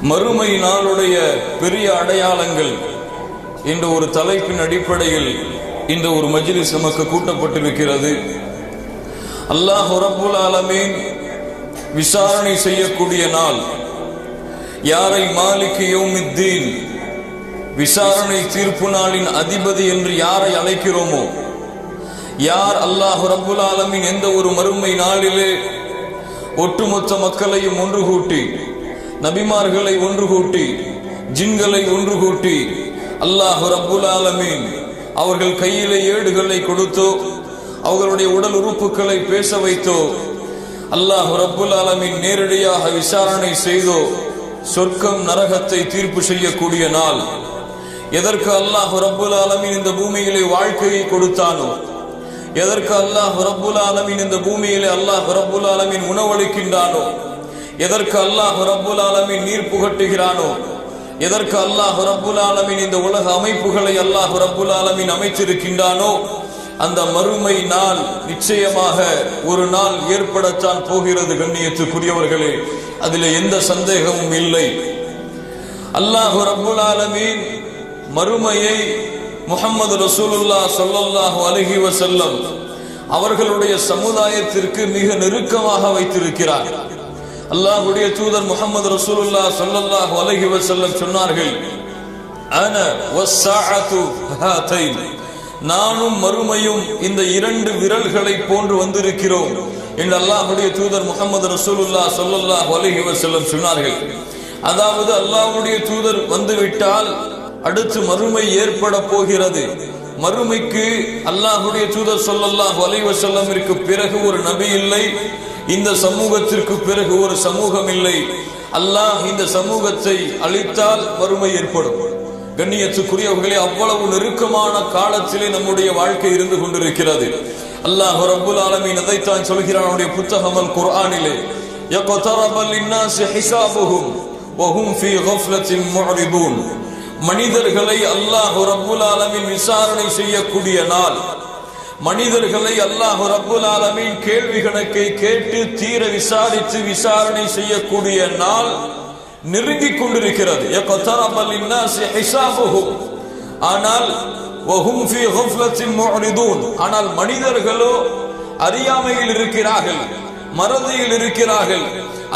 மறுமை நாளுடைய பெரிய அடையாளங்கள் என்ற ஒரு தலைப்பின் அடிப்படையில் இந்த ஒரு மஜ்லிஸ் நமக்கு கூட்டப்பட்டிருக்கிறது. அல்லாஹ் ரப்புல் ஆலமீன் விசாரணை செய்யக்கூடிய நாள், யாரை மாலிக் யௌமித்தீன் விசாரணை தீர்ப்பு நாளின் அதிபதி என்று யாரை அழைக்கிறோமோ, யார் அல்லாஹ் ரப்புல் ஆலமீன் எந்த ஒரு மறுமை நாளிலே ஒட்டுமொத்த மக்களையும் ஒன்று கூட்டி, நபிமார்களை ஒன்று கூட்டி, ஜின்களை ஒன்று கூட்டி, அல்லாஹ் ரப்புல் ஆலமீன் அவர்கள் கையிலே ஏடுகளை கொடுத்தோ, அவர்களுடைய உடல் உறுப்புகளை பேச வைத்தோ, அல்லாஹ் ரப்புல் ஆலமீன் நேரடியாக விசாரணை செய்தோ சொர்க்கம் நரகத்தை தீர்ப்பு செய்யக்கூடிய நாள். எதற்கு அல்லாஹ் ரப்புல் ஆலமீன் இந்த பூமியிலே வாழ்க்கையை கொடுத்தானோ, எதற்கு அல்லாஹ் ரப்புல் ஆலமீன் இந்த பூமியிலே அல்லாஹ் ரப்புல் ஆலமீன் உணவளிக்கின்றானோ, எதற்கு அல்லாஹ் ரப்புல் ஆலமீன் நீர் புகட்டுகிறானோ, எதற்கு அல்லாஹ் ரப்புல் ஆலமீன் இந்த உலக அமைப்புகளை அல்லாஹ் ரப்புல் ஆலமீன் அமைத்திருக்கின்றானோ, அந்த மறுமை நாள் நிச்சயமாக ஒரு நாள் ஏற்படத்தான் போகிறது. கண்ணியத்துக்குரியவர்களே, அதில் எந்த சந்தேகமும் இல்லை. அல்லாஹ் ரப்புல் ஆலமீன் மறுமையை முஹம்மது ரசூலுல்லாஹ் ஸல்லல்லாஹு அலைஹி வஸல்லம் அவர்களுடைய சமுதாயத்திற்கு மிக நெருக்கமாக வைத்திருக்கிறார். அல்லாஹ்வுடைய தூதர் முஹம்மது ரசூலுல்லாஹ் ஸல்லல்லாஹு அலைஹி வஸல்லம் சொன்னார்கள், அன வஸ்ஸாஅத்து ஹாதைன், நானும் மறுமையும் இந்த இரண்டு விரல்களை போன்று வந்திருக்கிறோம் என்று அல்லாஹ்வுடைய தூதர் முஹம்மது ரசூலுல்லாஹ் ஸல்லல்லாஹு அலைஹி வஸல்லம் சொன்னார்கள். அதாவது அல்லாஹ்வுடைய தூதர் வந்துவிட்டால் அடுத்து மறுமை ஏற்பட போகிறது. மறுமைக்கு அல்லாஹ்வுடைய தூதர் ஸல்லல்லாஹு அலைஹி வஸல்லமிற்கு பிறகு ஒரு நபி இல்லை, இந்த சமூகத்திற்கு பிறகு ஒரு சமூகம் இல்லை. அல்லாஹ் இந்த சமூகத்தை அழித்தால் மறுமை ஏற்படும். கண்ணியத்துக்குரியவர்களே, அவ்வளவு நெருக்கமான காலத்திலே நம்முடைய வாழ்க்கை இருந்து கொண்டிருக்கிறது. அல்லாஹ் ரப்புல் ஆலமீன் அதைத்தான் சொல்கிறான் அவருடைய புத்தகம் அல் குர்ஆனிலே, யக்தரப லின்னாஸி ஹிசாபுஹும் வஹும் ஃபீ கஃப்லத்தின் முஅரிதூன். மனிதர்களை அல்லாஹ் ரப்புல் ஆலமீன் விசாரணை செய்யக்கூடிய நாள், மனிதர்களை அல்லாஹ் ரப்புல் ஆலமீன் கேள்வி கணக்கை கேட்டு தீர விசாரித்து விசாரணை செய்யக்கூடிய நாள் நெருங்கிக் கொண்டிருக்கிறது. யக்தரப லின்னாஸி ஹிசாபுஹும், ஆனால் வஹும் ஃபீ கஃப்லத்தின் முஅரிதூன், ஆனால் மனிதர்களோ அறியாமையில் இருக்கிறார்கள், மறதியில் இருக்கிறார்கள்.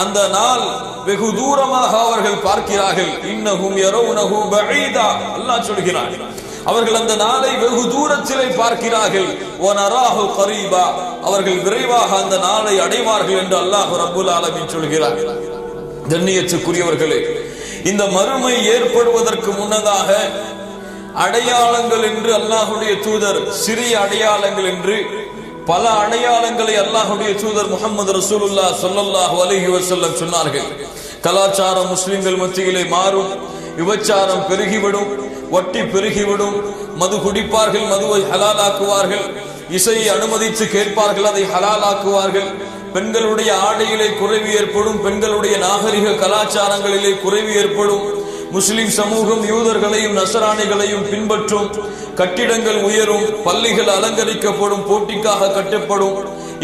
அந்த நாள் வெகு தூரமாக அவர்கள் பார்க்கிறார்கள். இன்னஹும் யரவுனஹு பஈதா, அல்லாஹ் சொல்கிறார், அவர்கள் அந்த நாளை வெகு தூரத்திலே பார்க்கிறார்கள். வனராஹு கரீபா, அவர்கள் விரைவாக அந்த நாளை அடைவார்கள் என்று அல்லாஹ் ரப்புல் ஆலமீன் சொல்கிறார். கண்ணியத்துக்குரியவர்களே, இந்த மறுமை ஏற்படுவதற்கு முன்னதாக அடையாளங்கள் என்று அல்லாஹ்வுடைய தூதர், சிறிய அடையாளங்கள் என்று பல அடையாளங்களை அல்லாஹ்வுடைய தூதர் முஹம்மது ரசூலுல்லாஹ் ஸல்லல்லாஹு அலைஹி வஸல்லம் சொன்னார்கள். கலாச்சாரம் முஸ்லிம்கள் மத்தியிலே மாறும், விபச்சாரம் பெருகிவிடும், வட்டி பெருகிவிடும், மது குடிப்பார்கள், மதுவை ஹலாலாக்குவார்கள், இசையை அனுமதித்து கேட்பார்கள், அதை ஹலாலாக்குவார்கள். பெண்களுடைய ஆடையிலே குறைவு ஏற்படும், பெண்களுடைய நாகரிக கலாச்சாரங்களிலே குறைவு ஏற்படும். முஸ்லிம் சமூகம் யூதர்களையும் நசராணிகளையும் பின்பற்றும், கட்டிடங்கள் உயரும், பள்ளிகள் அலங்கரிக்கப்படும், போட்டிக்காக கட்டப்படும்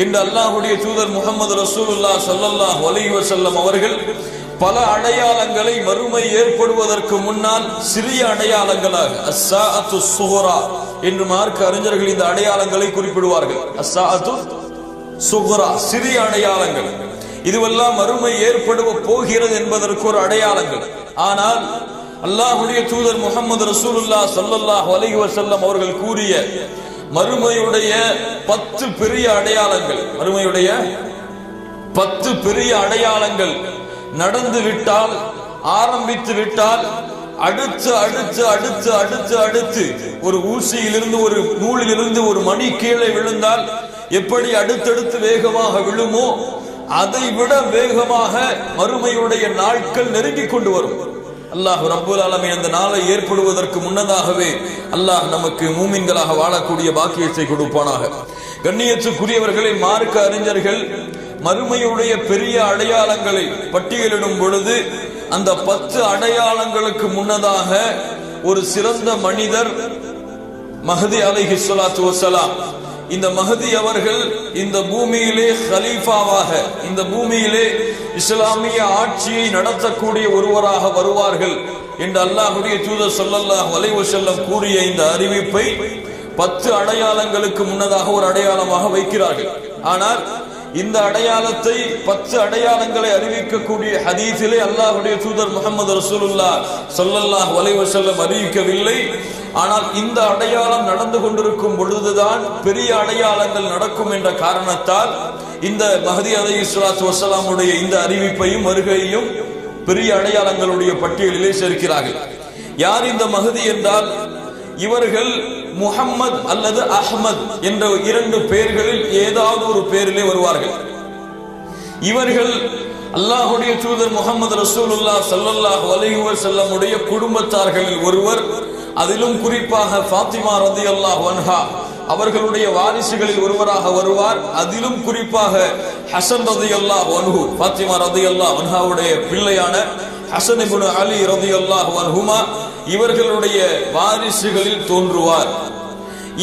என்று அல்லாஹ்வுடைய தூதர் முஹம்மது ரசூலுல்லாஹ் ஸல்லல்லாஹு அலைஹி வஸல்லம் அவர்கள் பல அடையாளங்களை மறுமை ஏற்படுவதற்கு முன்னால் சிறிய அடையாளங்களாக அஸ்ஸாஅத்து ஸுஹ்ரா என்று மார்க்க அறிஞர்கள் இந்த அடையாளங்களை குறிப்பிடுவார்கள். அஸ்ஸாஅத்து ஸுஹ்ரா, சிறிய அடையாளங்கள். இதுவெல்லாம் மறுமை ஏற்படுவ போகிறது என்பதற்கு ஒரு அடையாளங்கள். ஆனால் அல்லாஹ்வுடைய தூதர் முஹம்மது ரசூலுல்லாஹ் ஸல்லல்லாஹு அலைஹி வஸல்லம் அவர்கள் கூறிய மறுமையுடைய 10 பெரிய அடையாளங்கள், மறுமையுடைய 10 பெரிய அடையாளங்கள் நடந்து விட்டால், ஆரம்பித்து விட்டால், அடுத்து அடுத்து அடுத்து அடுத்து அடுத்து ஒரு ஊசியிலிருந்து, ஒரு நூலிலிருந்து ஒரு மணி கீழே விழுந்தால் எப்படி அடுத்தடுத்து வேகமாக விழுமோ அதை விட வேகமாக மறுமையுடைய நாட்கள் நெருங்கிக் கொண்டு வரும். அல்லாஹ் ரப்புல் ஆலமீன் அந்த நாளை ஏற்படுவதற்கு முன்னதாகவே அல்லாஹ் நமக்கு மூமின்களாக வாழக்கூடிய பாக்கியத்தை கொடுப்பானாக. கண்ணியத்துக்குரியவர்களை, மார்க்க அறிஞர்கள் மறுமையுடைய பெரிய அடையாளங்களை பட்டியலிடும் பொழுது அந்த 10 அடையாளங்களுக்கு முன்னதாக ஒரு சிறந்த மனிதர் மஹ்தி அலைஹிஸ்ஸலாத்து வஸ்ஸலாம் இந்த மஹதி அவர்கள் இந்த பூமியிலே கலீஃபாவாக, இந்த பூமியிலே இஸ்லாமிய ஆட்சியை நடத்தக்கூடிய ஒருவராக வருவார்கள் என்று அல்லாஹ்வுடைய தூதர் ஸல்லல்லாஹு அலைஹி வஸல்லம் கூறிய இந்த அறிவிப்பை 10 அடையாளங்களுக்கு முன்னதாக ஒரு அடையாளமாக வைக்கிறார்கள். ஆனால் இந்த அடையாளத்தை 10 அடையாளங்களை அறிவிக்கக்கூடிய ஹதீஸிலே அல்லாஹ்வுடைய தூதர் முஹம்மது ரசூலுல்லாஹ் ஸல்லல்லாஹு அலைஹி வஸல்லம் அறிவிக்கவில்லை. ஆனால் இந்த அடையாளம் நடந்து கொண்டிருக்கும் பொழுதுதான் பெரிய அடையாளங்கள் நடக்கும் என்ற காரணத்தால் இந்த மஹதி அலைஹிஸ்ஸலாத்து வஸ்ஸலாமுடைய இந்த அறிவிப்பையும் வருகையையும் பெரிய அடையாளங்களுடைய பட்டியலிலே சேர்க்கிறார்கள். யார் இந்த மஹதி என்றால், இவர்கள் முஹம்மது அல்லது அஹ்மத் என்ற 2 பெயர்களில் ஏதாவது ஒரு பெயரிலே வருவார்கள். இவர்கள் அல்லாஹ்வுடைய தூதர் முஹம்மது ரசூலுல்லாஹ் ஸல்லல்லாஹு அலைஹி வஸல்லம் உடைய குடும்பத்தார்களில் ஒருவர். அதிலும் குறிப்பாக ஃபாத்திமா ரலியல்லாஹு அன்ஹா அவர்களுடைய வாரிசுகளில் ஒருவராக வருவார். அதிலும் குறிப்பாக ஹசன் ரலியல்லாஹு அன்ஹு, ஃபாத்திமா ரலியல்லாஹு அன்ஹாவுடைய பிள்ளையான ஹசன் இப்னு அலி ரலியல்லாஹு அன்ஹுமா இவர்களுடைய வாரிசுகளில் தோன்றுவார்.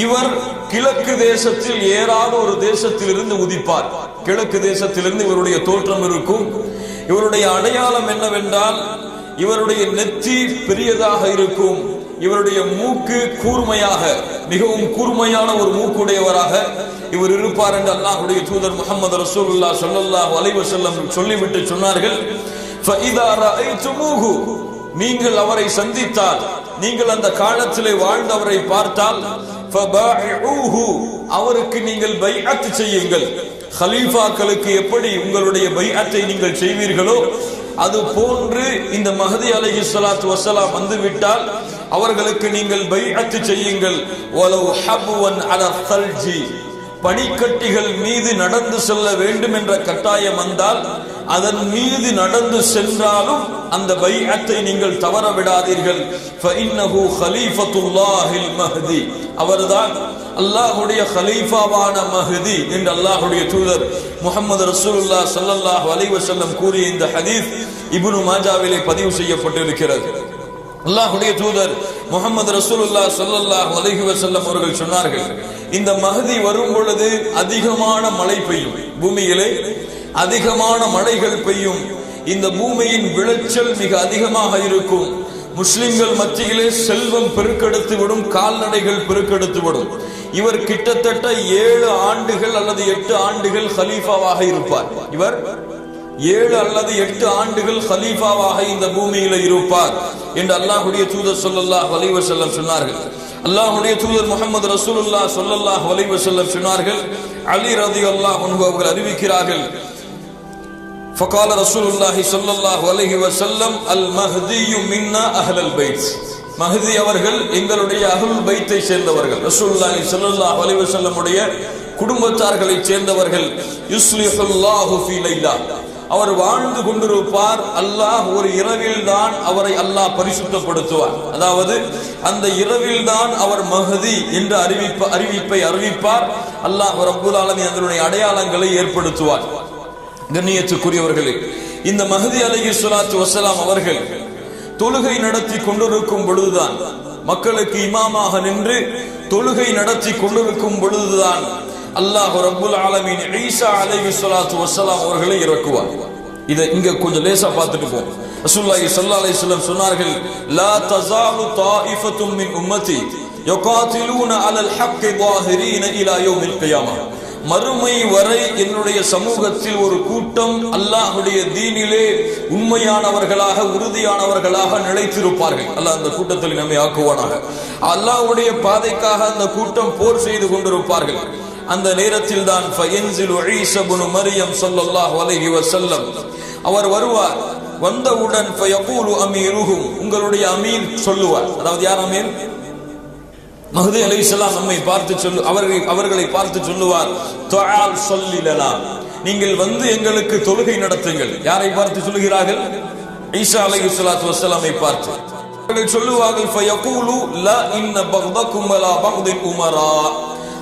இவர் கிழக்கு தேசத்தில் ஏறாத ஒரு தேசத்திலிருந்து உதிப்பார். கிழக்கு தேசத்திலிருந்து இவருடைய தோற்றம் இருக்கும். இவருடைய அடையாளம் என்னவென்றால், இவருடைய நெற்றி பெரியதாக இருக்கும். இவருடைய மூக்கு கூர்மையாக, மிகவும் கூர்மையான ஒரு மூக்குடையவராக இவர் இருப்பார் என்று அல்லாஹ்வுடைய தூதர் முஹம்மது ரசூலுல்லாஹ் ஸல்லல்லாஹு அலைஹி வஸல்லம் சொல்லிவிட்டு சொன்னார்கள், ஃபஇதா ரஅய்துமூஹு, நீங்கள் அவரை சந்தித்தால், நீங்கள் அந்த காலத்திலே வாழ்ந்தவரை பார்த்தால், ஃபபாஇஊஹு, அவருக்கு நீங்கள் பைஅத் செய்யுங்கள். கலீஃபாக்களுக்கு எப்படி உங்களுடைய பைஅத்தை நீங்கள் செய்வீர்களோ அது போன்று இந்த மஹதி அலைஹிஸ்ஸலாத்து வஸ்ஸலாம் வந்துவிட்டால் அவர்களுக்கு நீங்கள் பைஅத் செய்யுங்கள். வலவ் ஹப்வன் அலா ஸல்ஜி, பனிக்கட்டிகள் மீது நடந்து செல்ல வேண்டும் என்ற கட்டாயம் வந்தால் அதன் மீது நடந்து சென்றாலும் அந்த பைஅத்தை நீங்கள் தவற விடாதீர்கள். ஃபஇன்னஹு கலீஃபத்துல்லாஹில் மஹதி, அவர்தான் அல்லாஹ்வுடைய கலீஃபாவான மஹதி என்று அல்லாஹ்வுடைய தூதர் முஹம்மது ரசூலுல்லாஹ் ஸல்லல்லாஹு அலைஹி வஸல்லம் கூறிய இந்த ஹதீஸ் இப்னு மாஜாவிலே பதிவு செய்யப்பட்டிருக்கிறது. அல்லாஹ்வுடைய தூதர் முஹம்மது ரசூலுல்லாஹ் ஸல்லல்லாஹு அலைஹி வஸல்லம் அவர்கள் சொன்னார்கள், இந்த மஹதி வரும் பொழுது அதிகமான மழை பெய்யும், பூமியிலே அதிகமான மழைகள் பெய்யும், இந்த பூமியின் விளைச்சல் மிக அதிகமாக இருக்கும், முஸ்லிம்கள் மத்தியிலே செல்வம் பெருக்கெடுத்து விடும், கால்நடைகள் பெருக்கெடுத்து விடும். இவர் கிட்டத்தட்ட 7 ஆண்டுகள் அல்லது 8 ஆண்டுகள் கலீஃபாவாக இருப்பார். இவர் 7 அல்லது 8 ஆண்டுகள் கலீஃபாவாக இந்த பூமியில இருப்பார் என்று அல்லாஹ்வுடைய தூதர் ஸல்லல்லாஹு அலைஹி வஸல்லம் சொன்னார்கள். அல்லாஹ்வுடைய தூதர் முஹம்மது ரசூலுல்லாஹ் ஸல்லல்லாஹு அலைஹி வஸல்லம் சொன்னார்கள், அலி ரலியல்லாஹு அன்ஹு அவர்கள் அறிவிக்கிறார்கள், ஃபகால ரசூலுல்லாஹி ஸல்லல்லாஹு அலைஹி வஸல்லம் அல் மஹ்தியு மின்னா அஹ்லல் பைத், மஹதி அவர்கள் எங்களுடைய அஹ்லுல் பைத்தை சேர்ந்தவர்கள், ரசூலுல்லாஹி ஸல்லல்லாஹு அலைஹி வஸல்லம் உடைய குடும்பத்தார்களை சேர்ந்தவர்கள். யுஸ்லிஹுல்லாஹு ஃபீ லைலா, அவர் வாழ்ந்து கொண்டிருப்பார், அல்லாஹ் ஒரு இரவில் தான் அவரை அல்லாஹ் பரிசுத்தப்படுத்துவார். அதாவது அந்த இரவில் தான் அவர் மஹதி என்ற அறிவிப்பை அறிவிப்பார். அல்லாஹ் ரப்புல் ஆலமீன் அதனுடைய அடையாளங்களை ஏற்படுத்துவார். கண்ணியத்துக்குரியவர்களே, இந்த மஹதி அலைஹிஸ்ஸலாத்து வஸ்ஸலாம் அவர்கள் தொழுகை நடத்தி கொண்டிருக்கும் பொழுதுதான், மக்களுக்கு இமாமாக நின்று தொழுகை நடத்தி கொண்டிருக்கும் பொழுதுதான் அல்லாஹ் ரப்புல் ஆலமீன் ஈசா அலைஹிஸ்ஸலாத்து வஸ்ஸலாம் அவர்களை இறக்குவார். இதை இங்க கொஞ்சம் லேசா பார்த்துட்டு போம். ரசூலுல்லாஹி ஸல்லல்லாஹு அலைஹி வஸல்லம் சொன்னார்கள், லா தஸாலு தாயிஃபத்தும் மின் உம்மதி யகாத்திலூன அலல் ஹக்கி ظاهرين இலா யௌமில் கியாமah, மறுமை வரை என்னுடைய சமூகத்தில் ஒரு கூட்டம் அல்லாஹ்வுடைய தீனிலே உண்மையானவர்களாக உறுதியானவர்களாக நிலைத்திருப்பார்கள். அல்லாஹ் அந்த கூட்டத்தில் நம்மை ஆக்குவானாக. அல்லாஹ்வுடைய பாதைக்காக அந்த கூட்டம் போர் செய்து கொண்டிருப்பார்கள். அந்த நேரத்தில் தான் ஃபயன்சிலு ஈஸா இப்னு மரியம் ஸல்லல்லாஹு அலைஹி வஸல்லம் அவர் வருவார். வந்தவுடன் ஃபயகூலு அமீருஹும், உங்களுடைய அமீர் சொல்லுவார். அதாவது யார் அமீர்? மஹ்தி அலைஹிஸ்ஸலாம் நம்மை பார்த்து அவர்களை பார்த்து சொல்லுவார், தஆல் ஸல்லி லனா, நீங்கள் வந்து எங்களுக்கு தொழுகை நடத்துங்கள். யாரை பார்த்து சொல்லுகிறார்கள்? ஈசா அலைஹிஸ்ஸலாத்து வஸ்ஸலாமை பார்த்து. அவர்கள் சொல்லுவார்கள், ஃபயகூலு லா இன்ன பக்தக்கும் வலா பக்தில் உமரா,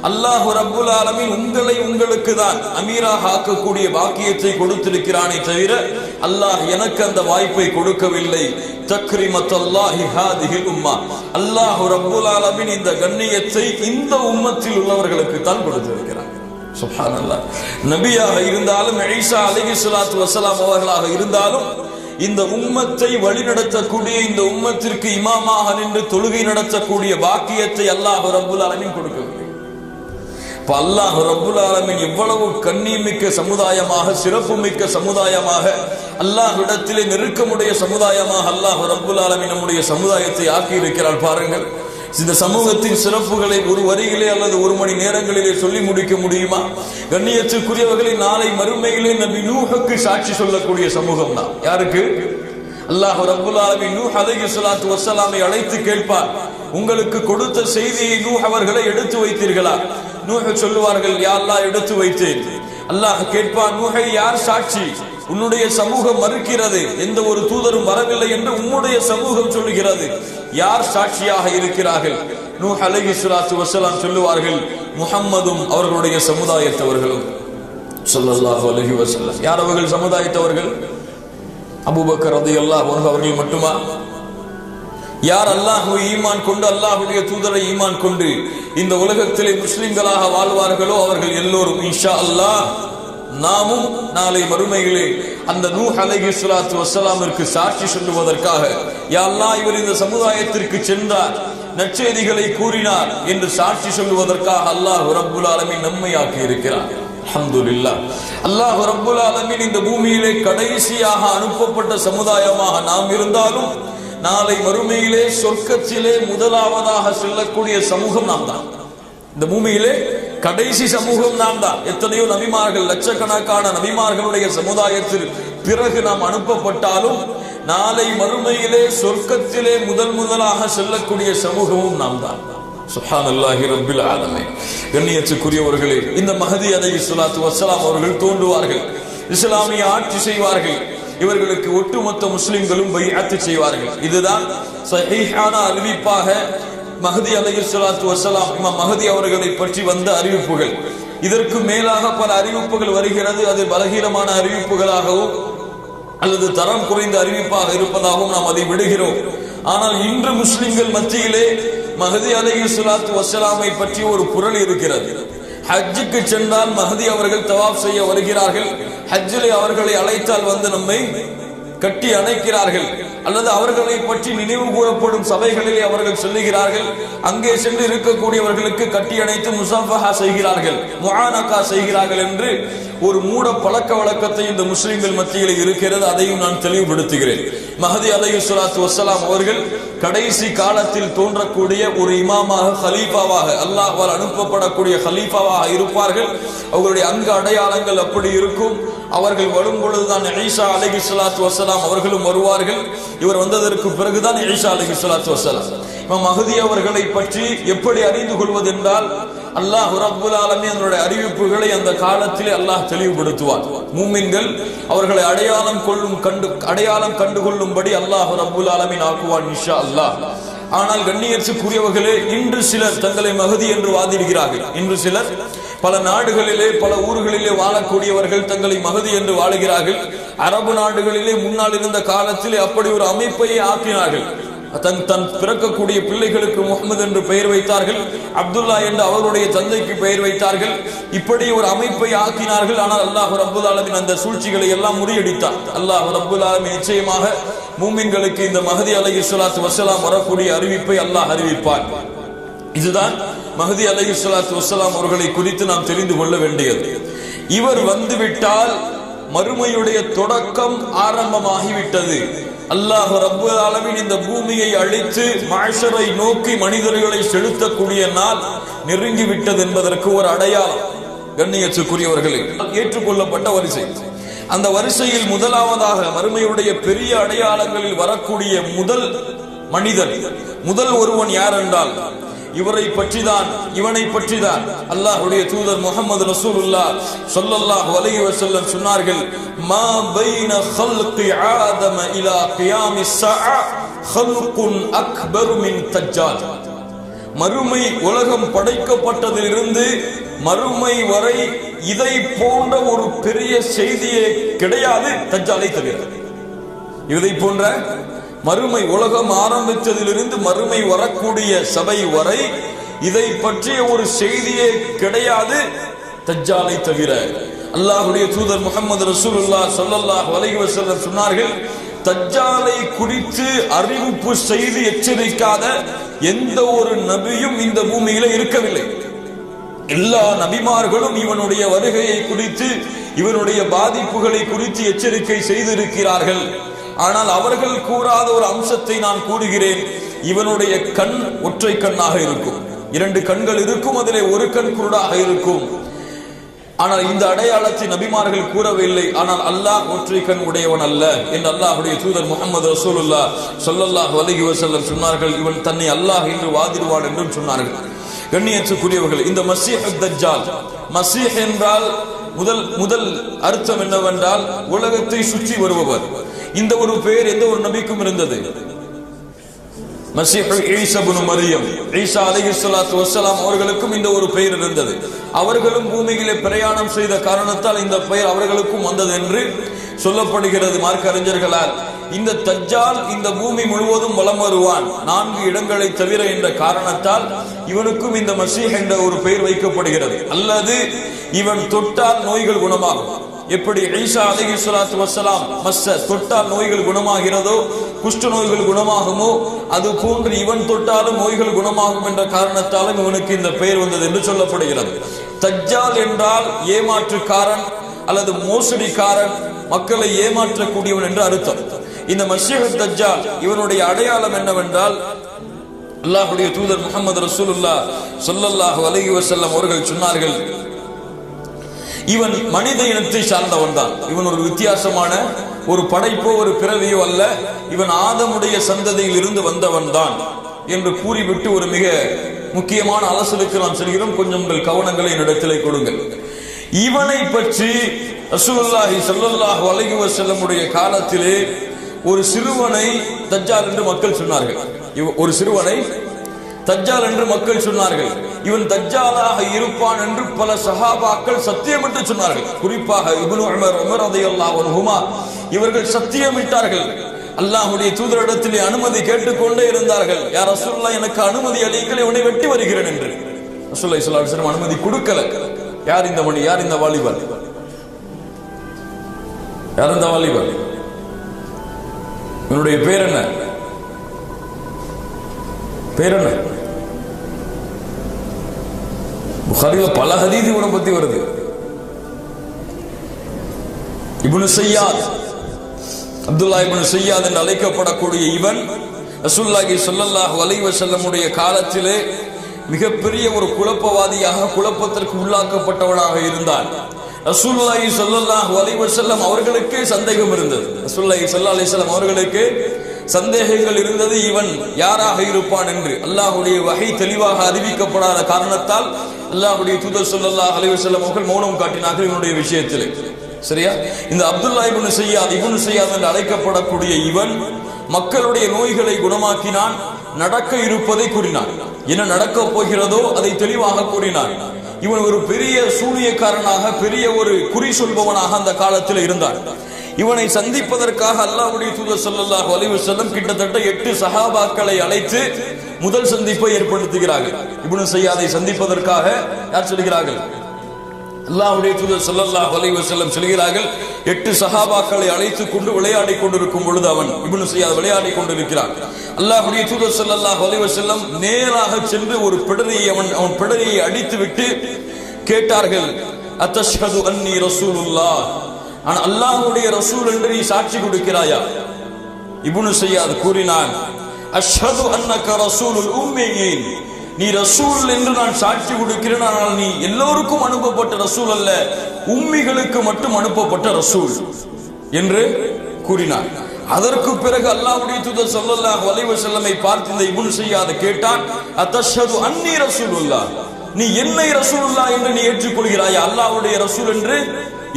அல்லாஹ் ரப்புல் ஆலமீன் உங்களை உங்களுக்கு தான் அமீராக ஆக்கக்கூடிய பாக்கியத்தை கொடுத்திருக்கிறானே தவிர அல்லாஹ் எனக்கு அந்த வாய்ப்பை கொடுக்கவில்லை. தக்ரிமத்தல்லாஹி ஹாதிஹில் உம்மா, அல்லாஹ் ரப்புல் ஆலமீன் இந்த கண்ணியத்தை இந்த உம்மத்தில் உள்ளவர்களுக்கு தான் கொடுத்திருக்கிறார். சுப்ஹானல்லாஹ். நபியாக இருந்தாலும் ஈசா அலைஹிஸ்ஸலாத்து வஸலாம் அவர்களாக இருந்தாலும் இந்த உம்மத்தை வழிநடத்தக்கூடிய, இந்த உம்மத்திற்கு இமாமாக நின்று தொழுகை நடத்தக்கூடிய பாக்கியத்தை அல்லாஹ் ரப்புல் ஆலமீன் கொடுக்கவில்லை. இப்ப அல்லாஹ் ரப்புல் ஆலமீன் எவ்வளவு கண்ணியமிக்க சமுதாயமாக, சிறப்புமிக்க சமுதாயமாக, அல்லாஹ்விடத்திலே நெருக்கமுடைய சமுதாயமாக அல்லாஹ் ரப்புல் ஆலமீன் நம்முடைய சமுதாயத்தை ஆக்கி இருக்கிறார். பாருங்கள், இந்த சமூகத்தின் சிறப்புகளை ஒரு வரியிலே அல்லது ஒரு மணி நேரங்களிலே சொல்லி முடிக்க முடியுமா? கண்ணியத்துக்குரியவர்களை, நாளை மறுமையிலே நபி நூஹுக்கு சாட்சி சொல்லக்கூடிய சமூகம் தான். யாருக்கு? அல்லாஹ் ரப்புல் ஆலமீன் நூஹ் அலைஹிஸ்ஸலாத்து வஸ்ஸலாமை அழைத்து கேட்பார், உங்களுக்கு கொடுத்த செய்தியை நூஹ் அவர்களை எடுத்து வைத்தீர்களா? நூஹ் சொல்லுவார்கள், யா அல்லாஹ் எடுத்து வைத்தேன். அல்லாஹ் கேட்பான், நூஹை யார் சாட்சி? உன்னுடைய சமூகம் மறுக்கிறது, எந்த ஒரு தூதரும் வரவில்லை என்று உன்னுடைய சமூகம் சொல்லுகிறது, யார் சாட்சியாக இருக்கிறார்கள்? நூஹ் அலைஹிஸ்ஸலாத்து வஸ்ஸலாம் சொல்லுவார்கள், முஹம்மதும் அவர்களுடைய சமுதாயத்தவர்களும் ஸல்லல்லாஹு அலைஹி வஸல்லம். யார் அவர்கள் சமுதாயத்தவர்கள்? அபூபக்கர் ரலியல்லாஹு அன்ஹு அவர்கள் மட்டுமா? யார் அல்லாஹ்வை ஈமான் கொண்டு, அல்லாஹ்வுடைய தூதரை ஈமான் கொண்டு இந்த உலகத்திலே முஸ்லிம்களாக வாழ்வார்களோ அவர்கள் எல்லோரும் இன்ஷா அல்லாஹ் நாமும் நாளை மறுமையிலே அந்த நூஹ் அலைஹிஸ்ஸலாத்து வஸ்ஸலாமிற்கு சாட்சி சொல்லுவதற்காக, யா அல்லாஹ் இவர் இந்த சமுதாயத்திற்கு சென்றார், நற்செய்திகளை கூறினார் என்று சாட்சி சொல்லுவதற்காக அல்லாஹ் ரப்புல் ஆலமீன் நம்மை ஆக்கி இருக்கிறார். அல்ஹம்துலில்லாஹ். அல்லாஹ் ரப்புல் ஆலமீன் இந்த பூமியிலே கடைசியாக அனுப்பப்பட்ட சமுதாயமாக நாம் இருந்தாலும் நாளை மறுமையிலே சொர்க்கத்திலே முதலாவதாக செல்லக்கூடிய சமூகம் நாம் தான். இந்த பூமியிலே கடைசி சமூகம் நாம் தான். எத்தனையோ நபிமார்கள், லட்சக்கணக்கான நபிமார்களுடைய சமுதாயத்தில் பிறகு நாம் அனுப்பப்பட்டாலும் நாளை மறுமையிலே சொர்க்கத்திலே முதலாக செல்லக்கூடிய சமூகமும் நாம் தான். சுப்ஹானல்லாஹி ரப்பில் ஆலமீன். கண்ணியத்துக்குரியவர்களே, இந்த மஹதி அலைஹிஸ்ஸலாத்து வஸ்ஸலாம் அவர்கள் தோன்றுவார்கள், இஸ்லாமிய ஆட்சி செய்வார்கள், இவர்களுக்கு ஒட்டுமொத்த முஸ்லிம்களும் பைஅத் செய்வார்கள். இதுதான் சஹீஹான அறிவிப்பாக மஹதி அலைஹிஸ்ஸலாத்து வஸ்ஸலாம், இமாம் மஹதி அவர்களை பற்றி வந்த அறிவிப்புகள். இதற்கு மேலாக பல அறிவிப்புகள் வருகிறது. அது பலகீனமான அறிவிப்புகளாகவும் அல்லது தரம் குறைந்த அறிவிப்பாக இருப்பதாகவும் நாம் அதை விடுகிறோம். ஆனால் இன்று முஸ்லிம்கள் மத்தியிலே மஹதி அலைஹிஸ்ஸலாத்து வஸ்ஸலாமை பற்றி ஒரு குரல் இருக்கிறது. ஹஜ்ஜுக்கு சென்றால் மஹதி அவர்கள் தவாப் செய்ய வருகிறார்கள், ஹஜ்ஜிலே அவர்களை அழைத்தால் வந்து நம்மை கட்டி அணைக்கிறார்கள், அல்லது அவர்களை பற்றி நினைவு கூறப்படும் சபைகளிலே அவர்கள் சொல்லுகிறார்கள், அங்கே சென்று இருக்கக்கூடியவர்களுக்கு கட்டி அணைத்து முஸாஃபஹா செய்கிறார்கள், முஆனகா செய்கிறார்கள் என்று ஒரு மூட பழக்க வழக்கத்தை இந்த முஸ்லிம்கள் மத்தியில் இருக்கிறது. அதையும் நான் தெளிவுபடுத்துகிறேன். மஹதி அலைஹிஸ்ஸலாத்து வஸ்ஸலாம் அவர்கள் கடைசி காலத்தில் தோன்றக்கூடிய ஒரு இமாமாக, ஹலீஃபாவாக, அல்லாஹ்வால் அனுப்பப்படக்கூடிய ஹலீஃபாவாக இருப்பார்கள். அவர்களுடைய அங்க அடையாளங்கள் அப்படி இருக்கும். அவர்கள் வரும் பொழுதுதான் ஈசா அலைஹிஸ்ஸலாத்து வஸ்ஸலாம் அவர்களும் வருவார்கள். இவர் வந்ததற்கு பிறகுதான் ஈசா அலைஹிஸ்ஸலாத்து வஸ்ஸலாம். இமாம் மஹதி அவர்களை பற்றி எப்படி அறிந்து கொள்வது என்றால், அல்லாஹ் ரப்புல் ஆலமீன் அதனுடைய அறிவிப்புகளை அந்த காலத்திலே அல்லாஹ் தெளிவுபடுத்துவார். மூமின்கள் அவர்களை அடையாளம் கண்டுகொள்ளும்படி அல்லாஹ் ரப்புல் ஆலமீன் ஆக்குவான் இன்ஷா அல்லாஹ். ஆனால் கண்ணியத்துக்குரியவர்களே, இன்று சிலர் தங்களை மஹதி என்று வாதிடுகிறார்கள். இன்று சிலர் பல நாடுகளிலே, பல ஊர்களிலே வாழக்கூடியவர்கள் தங்களை மஹதி என்று வாழுகிறார்கள். அரபு நாடுகளிலே முன்னால் இருந்த காலத்திலே அப்படி ஒரு அமைப்பையே ஆக்கினார்கள். தன் பிறக்கக்கூடிய பிள்ளைகளுக்கு முஹம்மது என்று பெயர் வைத்தார்கள், அப்துல்லா என்று அவருடைய தந்தைக்கு பெயர் வைத்தார்கள். இப்படி ஒரு அமைப்பை ஆக்கினார்கள். ஆனால் அல்லாஹ் ரப்புல் ஆலமீன் அந்த சூழ்ச்சிகளை எல்லாம் முறியடித்தார். அல்லாஹ் ரப்புல் ஆலமீன் நிச்சயமாக மூமின்களுக்கு இந்த மஹதி அலைஹிஸ்ஸலாத்து வஸ்ஸலாம் வரக்கூடிய அறிவிப்பை அல்லாஹ் அறிவிப்பார். இதுதான் மஹதி அலைஹிஸ்ஸலாத்து வஸ்ஸலாம் அவர்களை குறித்து நாம் தெரிந்து கொள்ள வேண்டியது. இவர் வந்துவிட்டால் மறுமையுடைய தொடக்கம் ஆரம்பமாகிவிட்டது. அல்லாஹ் ரப்புல் ஆலமீன் இந்த பூமியை அழித்து மஹ்ஷரை நோக்கி மனிதர்களை செலுத்தக்கூடிய நாள் நெருங்கிவிட்டது என்பதற்கு ஒரு அடையாளம். கண்ணியத்துக்குரியவர்களே, ஏற்றுக்கொள்ளப்பட்ட வரிசை. அந்த வரிசையில் முதலாவதாக மறுமையுடைய பெரிய அடையாளங்களில் வரக்கூடிய முதல் மனிதன், முதல் ஒருவன் யார் என்றால் இவனை பற்றிதான் அல்லாஹ்வுடைய தூதர் முஹம்மது ரசூலுல்லாஹ் ஸல்லல்லாஹு அலைஹி வஸல்லம் சொன்னார்கள், மா பைன خلق ஆதம இலா கியாமிஸ் ஸஆ خلق அக்பர் மின் தஜ்ஜால். மறுமை உலகம் படைக்கப்பட்டதிலிருந்து மறுமை வரை இதை போன்ற ஒரு பெரிய செய்தியே கிடையாது தஜ்ஜாலை தவிர. இதை போன்ற மறுமை உலகம் ஆரம்பித்ததிலிருந்து மறுமை வரக்கூடிய சபை வரை இதை பற்றிய ஒரு செய்தியே கிடையாது தஜ்ஜாலை தவிர. அல்லாஹ்வுடைய தூதர் முஹம்மது ரசூலுல்லாஹ் ஸல்லல்லாஹு அலைஹி வஸல்லம் சொன்னார்கள், தஜ்ஜாலை குறித்து அறிவிப்பு செய்து எச்சரிக்காத எந்த ஒரு நபியும் இந்த பூமியில இருக்கவில்லை. எல்லா நபிமார்களும் இவனுடைய வருகையை குறித்து இவனுடைய பாதிப்புகளை குறித்து எச்சரிக்கை செய்திருக்கிறார்கள். ஆனால் அவர்கள் கூறாத ஒரு அம்சத்தை நான் கூறுகிறேன். இவனுடைய கண் ஒற்றை கண்ணாக இருக்கும், 2 கண்கள் இருக்கும், அதிலே ஒரு கண் குருடாக இருக்கும். ஆனால் இந்த அடையாளத்தை நபிமார்கள் கூறவில்லை. ஆனால் அல்லாஹ் ஒற்றை கண் உடையவன் அல்ல என்று அல்லாஹ்வுடைய தூதர் முஹம்மது ரசூலுல்லாஹ் ஸல்லல்லாஹு அலைஹி வஸல்லம் சொன்னார்கள். இவன் தன்னை அல்லாஹ் என்று வாதிடுவான் என்றும் சொன்னார்கள். கண்ணியத்துக்குரியவர்கள், இந்த மஸீஹ் தஜ்ஜால், மஸீஹ் என்றால் முதல் அர்த்தம் என்னவென்றால் உலகத்தை சுற்றி வருபவர். இந்த ஒரு பெயர் எந்த ஒரு நபிக்கும் இருந்தது. மஸீஹ் ஈசா இப்னு மரியம், ஈசா அலைஹிஸ்ஸலாத்து வஸ்ஸலாம் அவர்களுக்கும் இந்த ஒரு பெயர் இருந்தது. அவர்களும் பூமியிலே பிரயாணம் செய்த காரணத்தால் இந்த பெயர் அவர்களுக்கும் வந்தது என்று சொல்லப்படுகிறது மார்க்க அறிஞர்களால். இந்த தஜ்ஜால் இந்த பூமி முழுவதும் வலம் வருவான் 4 இடங்களை தவிர என்ற காரணத்தால் இவனுக்கும் இந்த மஸீஹ் என்ற ஒரு பெயர் வைக்கப்படுகிறது. அல்லது இவன் தொட்டால் நோய்கள் குணமாகும். எப்படி ஈசா அலைஹிஸ்ஸலாத்து வஸ்ஸலாம் தொட்டால் நோய்கள் குணமாகிறதோ, குஷ்ட நோய்கள் குணமாகுமோ, அது போன்று இவன் தொட்டாலும் நோய்கள் குணமாகும் என்ற காரணத்தாலும் இவனுக்கு இந்த பெயர் வந்தது என்று சொல்லப்படுகிறது. தஜ்ஜால் என்றால் ஏமாற்றுக்காரன் அல்லது மோசடிக்காரன், மக்களை ஏமாற்றக்கூடியவன் என்று அர்த்தம். இந்த மஸீஹ் தஜ்ஜால் இவனுடைய அடையாளம் என்னவென்றால், அல்லாஹ்வுடைய தூதர் முஹம்மது ரசூலுல்லாஹ் ஸல்லல்லாஹு அலைஹி வஸல்லம் அவர்கள் சொன்னார்கள், இவன் மனித இனத்தை சார்ந்தவன் தான். இவன் ஒரு வித்தியாசமான ஒரு படைப்போ ஒரு பிறவியோ அல்ல, இவன் ஆதமுடைய சந்ததியில் இருந்து வந்தவன் தான் என்று கூறிவிட்டு ஒரு மிக முக்கியமான அலசலுக்கு நாம் செல்கிறோம். கொஞ்சம் உங்கள் கவனங்களை என்னிடத்திலே கொடுங்கள். இவனை பற்றி ரசூலுல்லாஹி ஸல்லல்லாஹு அலைஹி வஸல்லமுடைய காலத்திலே ஒரு சிறுவனை தஜ்ஜால் என்று மக்கள் சொன்னார்கள். ஒரு சிறுவனை தஜ்ஜால் என்று மக்கள் சொன்னார்கள். இவன் தஜ்ஜாலாக இருப்பான் என்று பல சஹாபாக்கள் சத்தியமிட்டு சொன்னார்கள். குறிப்பாக இப்னு உமர் ரலியல்லாஹு அன்ஹுமா இவர்கள் சத்தியமிட்டார்கள். அல்லாஹ்வுடைய தூதரிடத்திலே அனுமதி கேட்டுக்கொண்டே இருந்தார்கள். யா ரசூலுல்லாஹ், எனக்கு அனுமதி அளியுங்கள், இவனை வெட்டி வருகிறேன் என்று. ரசூலுல்லாஹி ஸல்லல்லாஹு அலைஹி வஸல்லம் அனுமதி கொடுக்கல. யார் இந்த மணி, யார் இந்த வாலிபர், யார் இந்த வாலிபர், இவனுடைய பேர் என்ன, பேர் என்ன? புகாரில பல ஹதீஸ் இவனை பத்தி வருது. இப்னு ஸையாத், அப்துல்லாஹ் இப்னு ஸையாத் என்று அழைக்கப்படக்கூடிய இவன் ரசூலுல்லாஹி ஸல்லல்லாஹு அலைஹி வஸல்லமுடைய காலத்திலே மிகப்பெரிய ஒரு குழப்பவாதியாக, குழப்பத்திற்கு உள்ளாக்கப்பட்டவனாக இருந்தான். ரசூலுல்லாஹி ஸல்லல்லாஹு அலைஹி வஸல்லம் அவர்களுக்கே சந்தேகம் இருந்தது. ரசூலுல்லாஹி ஸல்லல்லாஹு அலைஹி வஸல்லம் அவர்களுக்கு சந்தேகங்கள் இருந்தது, இவன் யாராக இருப்பான் என்று. அல்லாஹ்வுடைய வஹி தெளிவாக அறிவிக்கப்படாத காரணத்தால் அல்லாஹ்வுடைய தூதர் ஸல்லல்லாஹு அலைஹி வஸல்லம் அவர்கள் மௌனம் காட்டினார்கள் இவனுடைய விஷயத்தில். சரியா? இந்த அப்துல்லாஹ் இப்னு ஸையாத் என்று அழைக்கப்படக்கூடிய இவன் மக்களுடைய நோய்களை குணமாக்கினான், நடக்க இருப்பதை கூறினான், என்ன நடக்க போகிறதோ அதை தெளிவாக கூறினான். இவன் ஒரு பெரிய சூனியக்காரனாக, பெரிய ஒரு குறி சொல்பவனாக அந்த காலத்தில் இருந்தான். இவனை சந்திப்பதற்காக அல்லாஹ்வுடைய தூதர் ஸல்லல்லாஹு அலைஹி வஸல்லம் கிட்டத்தட்ட 8 சஹாபாக்களை அழைத்து முதல் சந்திப்பை ஏற்படுத்துகிறார்கள். இப்னு ஸையாதை சந்திப்பதற்காக யார் சொல்கிறார்கள்? அல்லாஹ்வுடைய தூதர் ஸல்லல்லாஹு அலைஹி வஸல்லம் சொல்கிறார்கள். 8 சஹாபாக்களை அழைத்துக் கொண்டு விளையாடி கொண்டிருக்கும் பொழுது அவன் இப்னு ஸையாத் விளையாடி கொண்டிருக்கிறான். அல்லாஹ்வுடைய தூதர் ஸல்லல்லாஹு அலைஹி வஸல்லம் நேராக சென்று ஒரு பிடரியை அவன் பிடரியை அடித்துவிட்டு கேட்டார்கள், அத்தஷ்ஹது அன்னி ரசூலுல்லாஹ், ஆனா அல்லாஹ்வுடைய ரசூல் என்று நீ சாட்சி கொடுக்கிறாயா? இப்னு ஸையாத் கூறினான், அஷ்ஹது அன்னக ரசூலுல் உம்மீன், நீ ரசூல் என்று நான் சாட்சி கொடுக்கிறேன், ஆனால் நீ எல்லோருக்கும் அனுப்பப்பட்ட ரசூல் அல்ல, உம்மிகளுக்கு மட்டும் அனுப்பப்பட்ட ரசூல் என்று கூறினார். அதற்கு பிறகு அல்லாஹ்வுடைய தூதர் ஸல்லல்லாஹு அலைஹி வஸல்லமை பார்த்து இந்த இப்னு ஸையாத் கேட்டான், அத்தஷ்ஹது அன்னி ரசூலுல்லாஹ், நீ என்னை ரசூலுல்லாஹ் என்று நீ ஏற்றுக்கொள்கிறாயா? அல்லாஹ்வுடைய ரசூல் என்று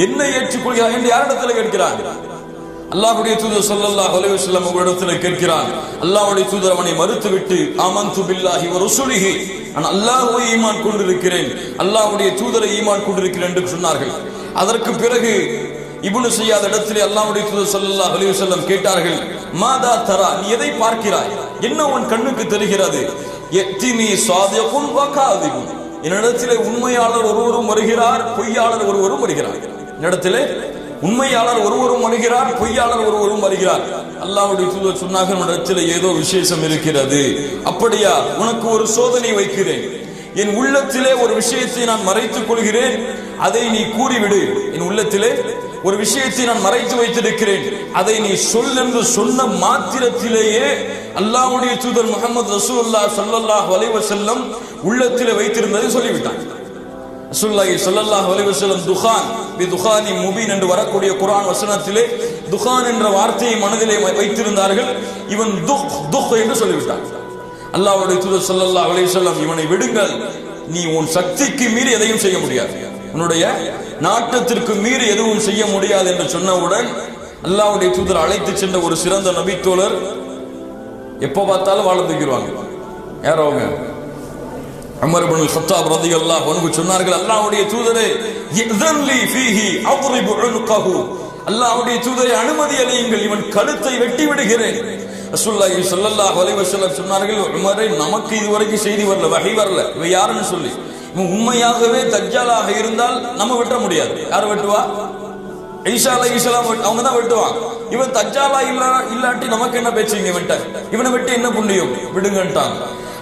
என்னை ஏற்றுக்கொள்கிறாய் என்று யாரிடத்தில் கேட்கிறான்? அல்லாஹ்வுடைய தூதர் ஸல்லல்லாஹு அலைஹி வஸல்லம் அவர்களிடத்தில் கேட்கிறான். அல்லாஹ்வுடைய தூதர் அவனை மறுத்துவிட்டு ஆமன்து பில்லாஹி வ ரசூலிஹி, நான் அல்லாஹ்வை ஈமான் கொண்டிருக்கிறேன், அல்லாஹ்வுடைய தூதரை ஈமான் கொண்டிருக்கிறேன் என்று சொன்னார்கள். அதற்கு பிறகு இப்னு ஸியாத் இடத்திலே அல்லாஹ்வுடைய தூதர் ஸல்லல்லாஹு அலைஹி வஸல்லம் கேட்டார்கள், மாதா தரா, நீ எதை பார்க்கிறாய், என்ன உன் கண்ணுக்கு தெரிகிறது? யத்தினி ஸாதிகுன் வ காதிபுன், என்னிடத்திலே உண்மையாளர் ஒருவரும் வருகிறார், பொய்யாளர் ஒருவரும் வருகிறார். என்னிடத்திலே உண்மையாளர் ஒருவரும் வருகிறார், பொய்யாளர் ஒருவரும் வருகிறார். அல்லாஹ்வுடைய தூதர் சொன்னார்கள், உன்னிடத்திலே ஏதோ விசேஷம் இருக்கிறது. அப்படியா? உனக்கு ஒரு சோதனை வைக்கிறேன். என் உள்ளத்திலே ஒரு விஷயத்தை நான் மறைத்துக் கொள்கிறேன், அதை நீ கூறிவிடு. என் உள்ளத்திலே ஒரு விஷயத்தை நான் மறைத்து வைத்திருக்கிறேன், அதை நீ சொல் என்று சொன்ன மாத்திரத்திலேயே அல்லாஹ்வுடைய தூதர் முஹம்மது ரசூலுல்லாஹ் ஸல்லல்லாஹு அலைஹி வஸல்லம் உள்ளத்திலே வைத்திருந்ததை சொல்லிவிட்டான். ரசூலுல்லாஹி ஸல்லல்லாஹு அலைஹி வஸல்லம் துகான் பி துகானி முபீன் என்று வரக்கூடிய குர்ஆன் வசனத்திலே துகான் என்ற வார்த்தையை மனதிலே வைத்திருந்தார்கள். இவன் துக் துக் என்று சொல்லிவிட்டான். அல்லாஹ்வுடைய தூதர் ஸல்லல்லாஹு அலைஹி வஸல்லம், இவனை விடுங்கள், நீ உன் சக்திக்கு மீறி எதையும் செய்ய முடியாது, உன்னுடைய நாட்டத்திற்கு மீறி எதுவும் செய்ய முடியாது என்று சொன்னவுடன் அல்லாஹ்வுடைய தூதர் அழைத்து சென்ற ஒரு சிறந்த நபி தோழர், எப்ப பார்த்தாலும் வாழ தூக்கிடுவாங்க. யார் அவங்க? உமர் இப்னுல் கத்தாப் ரலியல்லாஹு அன்ஹு சொன்னார்கள், அல்லாஹ்வுடைய தூதரே, இذن لي فيه اضرب عنقه, அல்லாஹ்வுடைய தூதரே அனுமதி அளியுங்கள், இவன் கழுத்தை வெட்டி விடுகிறேன். ரசூலுல்லாஹி ஸல்லல்லாஹு அலைஹி வஸல்லம் சொன்னார்கள், உமரே, நமக்கு இதுவரைக்கும் செய்தி வரல, வஹி வரல, இவ யாருன்னு சொல்லி. இவன் உண்மையாகவே தஜ்ஜாலாக இருந்தால் நம்ம வெட்ட முடியாது. யார் வெட்டுவா? ஈசா அலைஹிஸ்ஸலாம் அவங்க தான் வெட்டுவாங்க. இவன் தஜ்ஜாலா இல்லாட்டி நமக்கு என்ன பேச்சுங்க? இவனை வெட்டி என்ன புண்ணியம்? விடுங்கன்ட்டாங்க.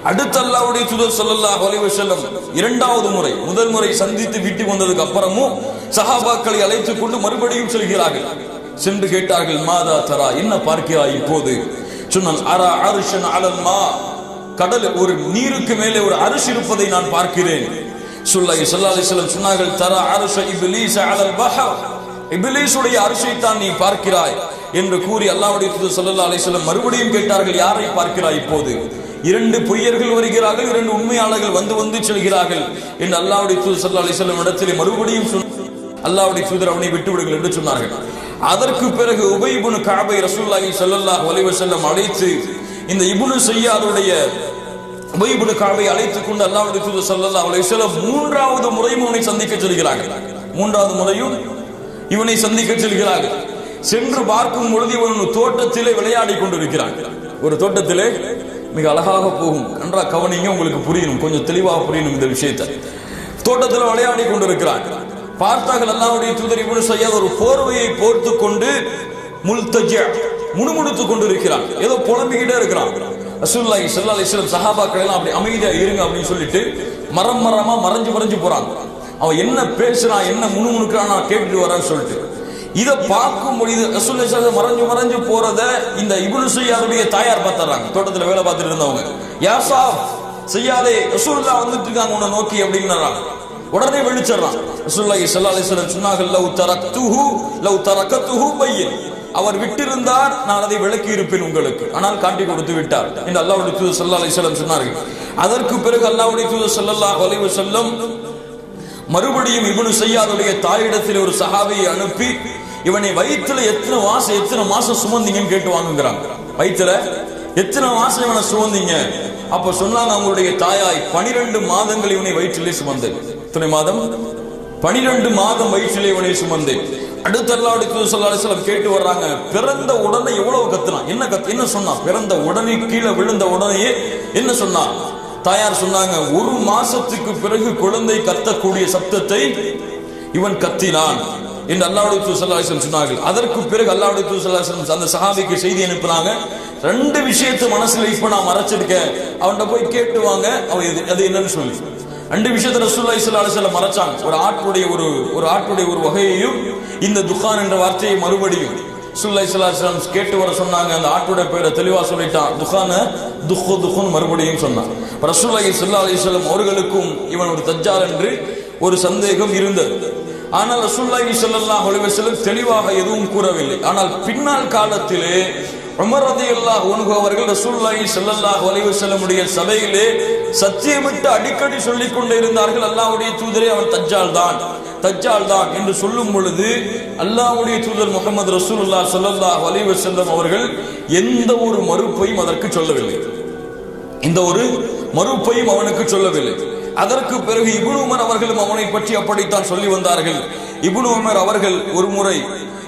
அடுத்த அல்லாஹ்வுடைய தூதர் ஸல்லல்லாஹு அலைஹி வஸல்லம் இரண்டாவது முறை, முதல் முறை சந்தித்து வீட்டுக்கு வந்ததுக்கு அப்புறமும் சஹாபாக்களை அழைத்துக் கொண்டு மறுபடியும் செல்கிறார்கள். சென்று கேட்டார்கள், மாதா தரா, என்ன பார்க்கிறாய் இப்போது? சொன்னான், அரா அர்ஷன் அலல் மா, கடல் ஒரு நீருக்கு மேலே ஒரு அரிசி இருப்பதை நான் பார்க்கிறேன். ஸல்லல்லாஹு அலைஹி வஸல்லம் சொன்னார்கள், தரா அர்ஷ இப்லீஸ் அலல் பஹர், இப்லீஸுடைய அரிசை தான் நீ பார்க்கிறாய் என்று கூறி அல்லாஹ்வுடைய தூதர் ஸல்லல்லாஹு அலைஹி வஸல்லம் மறுபடியும் கேட்டார்கள், யாரை பார்க்கிறாய் இப்போது? இரண்டு பொய்யர்கள் வருகிறார்கள், இரண்டு உண்மையாளர்கள் வந்து வந்து செல்கிறார்கள் என்று அல்லாஹ்வுடைய தூதர் ஸல்லல்லாஹு அலைஹி வஸல்லம் இடத்திலே மறுபடியும் அல்லாஹ்வுடைய தூதர் அவனை விட்டு விடுங்கள் என்று சொன்னார்கள். அதற்கு பிறகு உபை இப்னு கஅபை ரசூலுல்லாஹி ஸல்லல்லாஹு அலைஹி வஸல்லம் அழைத்து, இந்த இப்னு ஸியாதுடைய உபை இப்னு கஅபை அழைத்துக் கொண்டு அல்லாஹ்வுடைய தூதர் ஸல்லல்லாஹு அலைஹி வஸல்லம் மூன்றாவது முறையும் இவனை சந்திக்க செல்கிறார்கள். மூன்றாவது முறையும் இவனை சந்திக்க செல்கிறார்கள். சென்று பார்க்கும் பொழுது இவன் தோட்டத்திலே விளையாடி கொண்டிருக்கிறான். ஒரு தோட்டத்திலே மிக அழகாக போகும். நன்றா கவனிங்க, உங்களுக்கு புரியணும், கொஞ்சம் தெளிவாக புரியணும் இந்த விஷயத்தை. தோட்டத்தில் விளையாடி கொண்டிருக்கிறான். பார்த்தார்கள் அல்லாஹ்வுடைய தூதர் இப்னு ஸியாத் ஒரு போர்வையை போர்த்து கொண்டு முல்தஜிஅ, முணுமுணுத்துக் கொண்டிருக்கிறான், ஏதோ புலம்பிக்கிட்டே இருக்கிறான். ரசூலுல்லாஹி ஸல்லல்லாஹு அலைஹி வஸல்லம் சஹாபாக்கள் எல்லாம் அப்படி அமைதியா இருங்க அப்படின்னு சொல்லிட்டு மரமா மறைஞ்சு போறாங்க. அவன் என்ன பேசுறான், என்ன முணுமுணுக்கிறான், நான் கேட்டுட்டு வரேன்னு சொல்லிட்டு இதை பார்க்கும் பொழுது ரசூலுல்லாஹி ஸல்லல்லாஹு அலைஹி வஸல்லம் மறைஞ்சு போறத இந்த இப்னு ஸியாதுடைய தாயார் பார்த்தாங்க. தோட்டத்துல வேலை பார்த்துட்டு இருந்தவங்க, யாசா ஸியாதே, ரசூலுல்லாஹ் வந்துட்டு இருக்காங்க உன்னை நோக்கி அப்படின்னாராம். உடனே வெளிச்சறான். ரசூலுல்லாஹி ஸல்லல்லாஹு அலைஹி வஸல்லம் சொன்னார்கள், லவ் தரக்கத்துஹு பையன், அவர் விட்டிருந்தார் நான் அதை விளக்கி இருப்பேன் உங்களுக்கு, ஆனால் காட்டி கொடுத்து விட்டார் என்று அல்லாஹ்வுடைய தூதர் ஸல்லல்லாஹு அலைஹி வஸல்லம் சொன்னார்கள். அதற்கு பிறகு அல்லாஹ்வுடைய தூதர் ஸல்லல்லாஹு அலைஹி வஸல்லம் மறுபடியும் இப்னு ஸியாதுடைய தாயிடத்தில் ஒரு சஹாபியை அனுப்பி, இவனை வயிற்றுல எத்தனை மாசம் சுமந்தீங்கன்னு கேட்டு வாங்குகிறாங்க. வயிற்றுல எத்தனை மாசம் இவனை சுமந்தீங்க? அப்ப சொன்னாங்க, அவங்களுடைய தாயாய் 12 மாதங்கள் இவனை வயிற்றிலே சுமந்தேன். எத்தனை மாதம்? 12 மாதம் வயிற்றிலே இவனை சுமந்தேன். அடுத்த அல்லாஹ்வுடைய தூதர் ஸல்லல்லாஹு அலைஹி வஸல்லம் கேட்டு வர்றாங்க, பிறந்த உடனே எவ்வளவு கத்துனான், என்ன சொன்னான்? பிறந்த உடனே கீழே விழுந்த உடனேயே என்ன சொன்னான்? தாயார் சொன்னாங்க, 1 மாசத்துக்கு பிறகு குழந்தை கத்தக்கூடிய சப்தத்தை இவன் கத்தினான் என்று அல்லாஹ்வுடைய தூதர் ஸல்லல்லாஹு அலைஹி வஸல்லம் சொன்னார்கள். அதற்கு பிறகு அல்லாஹ்வுடைய தூதர் ஸல்லல்லாஹு அலைஹி வஸல்லம் அந்த சஹாபிக்கு செய்தி அனுப்புனாங்க, 2 விஷயத்தை மனசுல இப்ப நான் மறைச்சிருக்கேன், அவன்கிட்ட போய் கேட்டுவாங்க அது என்னன்னு சொல்லி. 2 விஷயத்தை ரசூலுல்லாஹி ஸல்லல்லாஹு அலைஹி வஸல்லம் மறைச்சாங்க. ஒரு ஆட்டுடைய ஒரு வகையையும் இந்த துகான் என்ற வார்த்தையை மறுபடியும் ரசூலுல்லாஹி ஸல்லல்லாஹு அலைஹி வஸல்லம் கேட்டு வர சொன்னாங்க. அந்த ஆட்டுடைய பேரை தெளிவா சொல்லிட்டான், துகான துஹுன் மறுபடியும் சொன்னான். ரசூலுல்லாஹி ஸல்லல்லாஹு அலைஹி வஸல்லம் அவர்களுக்கும் இவன் ஒரு தஜ்ஜால் என்று ஒரு சந்தேகம் இருந்தது. ஆனால் ரசூலுல்லாஹி ஸல்லல்லாஹு அலைஹி வஸல்லம் தெளிவாக எதுவும் கூறவில்லை. ஆனால் பின்னால் காலத்திலே உமர் ரலியல்லாஹு அன்ஹு அவர்கள் ரசூலுல்லாஹி ஸல்லல்லாஹு அலைஹி வஸல்லமுடைய சபையிலே சத்தியமிட்டு அடிக்கடி சொல்லிக் கொண்டே இருந்தார்கள், அல்லாஹ்வுடைய தூதரே அவன் தஜ்ஜால் தான் என்று சொல்லும் பொழுது அல்லாஹ்வுடைய தூதர் முஹம்மது ரசூலுல்லாஹி ஸல்லல்லாஹு அலைஹி வஸல்லம் அவர்கள் எந்த ஒரு மறுப்பையும் அதற்கு சொல்லவில்லை, இந்த ஒரு மறுப்பையும் அவனுக்கு சொல்லவில்லை. அதற்கு பிறகு இப்னு உமர் அவர்களும் அவனை பற்றி அப்படித்தான் சொல்லி வந்தார்கள். இப்னு உமர் அவர்கள் ஒரு முறை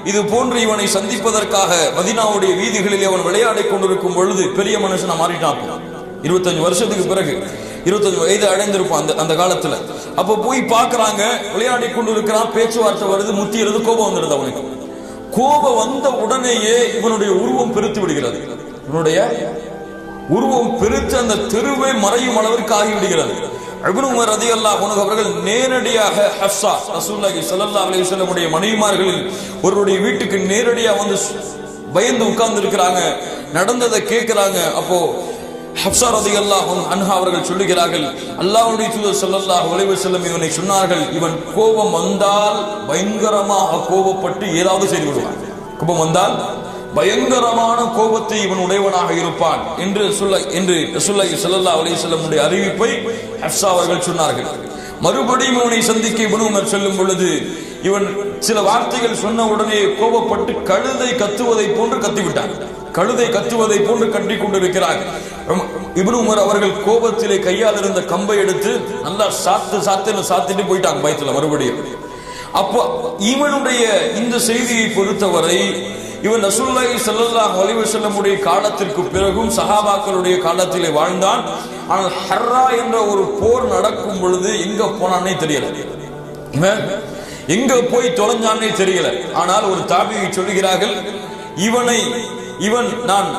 இது போன்று இவனை சந்திப்பதற்காக மதீனாவுடைய வீதிகளில் அவன் விளையாடி கொண்டிருக்கும் பொழுது, பெரிய மனுஷனா மாறிட்டான், 25 வருஷத்துக்கு பிறகு 25 வயது அடைந்திருப்பான் அந்த காலத்துல. அப்ப போய் பாக்குறாங்க, விளையாடி கொண்டிருக்கிறான், பேச்சுவார்த்தை வருது, முத்தியது, கோபம் வந்துடுது அவனுக்கு. கோபம் வந்த உடனேயே இவனுடைய உருவம் பெருத்து விடுகிறது, இவனுடைய உருவம் பெருத்து அந்த தெருவே மறையும் அளவிற்கு ஆகிவிடுகிறது. இப்னு உமர் ரலியல்லாஹு அன்ஹு அவர்கள் நேரடியாக ஹஃப்ஸா ரசூலுல்லாஹி ஸல்லல்லாஹு அலைஹி வஸல்லம் உடைய மனைவிமார்களில் ஒருவருடைய வீட்டுக்கு நேரடியாக வந்து பயந்து உட்கார்ந்து இருக்கிறாங்க, நடந்ததை கேட்கிறாங்க. அப்போ ஹஃப்ஸா ரலியல்லாஹு அன்ஹா அவர்கள் சொல்லுகிறார்கள், அல்லாஹ்வுடைய தூதர் ஸல்லல்லாஹு அலைஹி வஸல்லம் இவனை சொன்னார்கள், இவன் கோபம் வந்தால் பயங்கரமாக கோபப்பட்டு ஏதாவது செய்து விடுவான், கோபம் வந்தால் பயங்கரமான கோபத்தை இவன் உடையவனாக இருப்பான் என்று ரசூலுல்லாஹி ஸல்லல்லாஹு அலைஹி வஸல்லம் உடைய அறிவிப்பை ஹஃப்ஸா அவர்கள் சொன்னார்கள். மறுபடியும் இவனை சந்திக்க இப்னு உமர் செல்லும் பொழுது இவன் சில வார்த்தைகள் சொன்ன உடனே கோபப்பட்டு கழுதை கத்துவதை போன்று கத்திவிட்டான், கழுதை கத்துவதை போன்று கட்டிக் கொண்டிருக்கிறார். இப்னு உமர் அவர்கள் கோபத்திலே கையால் இருந்த கம்பை எடுத்து நல்லா சாத்திட்டு போயிட்டாங்க பயத்துல மறுபடியும். அப்போ இவனுடைய இந்த செய்தியை பொறுத்தவரை இவன் ரசூலுல்லாஹி ஸல்லல்லாஹு அலைஹி வஸல்லம் உடைய காலத்திற்கு பிறகும் சஹாபாக்களுடைய காலத்திலே வாழ்ந்தான். ஆனால் ஹர்ரா என்ற ஒரு போர் நடக்கும் பொழுது எங்க போனானே தெரியல, இவன் எங்க போய் தொலைஞ்சானே தெரியல. ஆனால் ஒரு தாபியை சொல்லுகிறார்கள், இவன் நான்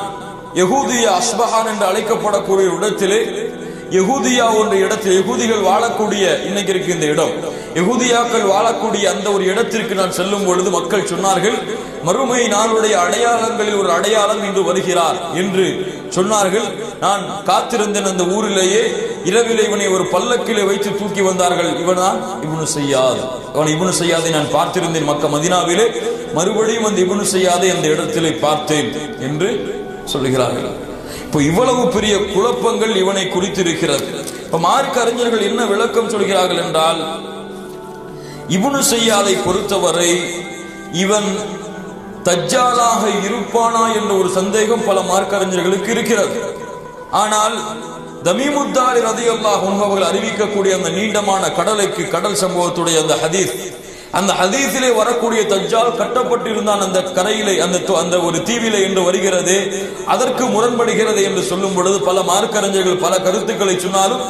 யஹூதியா அஸ்பஹான் என்று அழைக்கப்படக்கூடிய இடத்திலே, யஹூதியா என்ற இடத்தில் யஹூதிகள் வாழக்கூடிய இன்னைக்கு இருக்கு இந்த இடம், யஹூதியாக்கள் வாழக்கூடிய அந்த ஒரு இடத்திற்கு நான் செல்லும் பொழுது மக்கள் சொன்னார்கள், மறுமை நாளுடைய அடையாளங்களில் ஒரு அடையாளம் இன்று வருகிறார் என்று சொன்னார்கள். நான் காத்திருந்தேன் அந்த ஊரிலேயே. இரவிலே இவனை ஒரு பல்லக்கிலே வைத்து தூக்கி வந்தார்கள். இவன்தான் இப்னு ஸையாத், அவன் இப்னு ஸையாதை நான் பார்த்திருந்தேன் மதீனாவிலே. மறுபடியும் அந்த இப்னு ஸையாதை அந்த இடத்திலே பார்த்தேன் என்று சொல்லுகிறார்கள். இப்போ இவ்வளவு பெரிய குழப்பங்கள் இவனை குறித்திருக்கிறது. இப்ப மார்க்க அறிஞர்கள் என்ன விளக்கம் சொல்கிறார்கள் என்றால், இப்னு ஸையாதை பொறுத்தவரை இவன் தஜ்ஜாலாக இருப்பானா என்ற ஒரு சந்தேகம் பல மார்க்க அறிஞர்களுக்கு இருக்கிறது. ஆனால் தமீமுத்தாரி ரலியல்லாஹு அன்ஹு அவர்கள் அறிவிக்கக்கூடிய அந்த நீண்டமான கடல் சம்பவத்துடைய அந்த ஹதீஸிலே வரக்கூடிய தஜ்ஜால் கட்டப்பட்டிருந்தான் அந்த கரையிலே, அந்த ஒரு தீவிலே என்று வருகிறது, அதற்கு முரண்படுகிறது என்று சொல்லும் பொழுது பல மார்க்க அறிஞர்கள் பல கருத்துக்களை சொன்னாலும்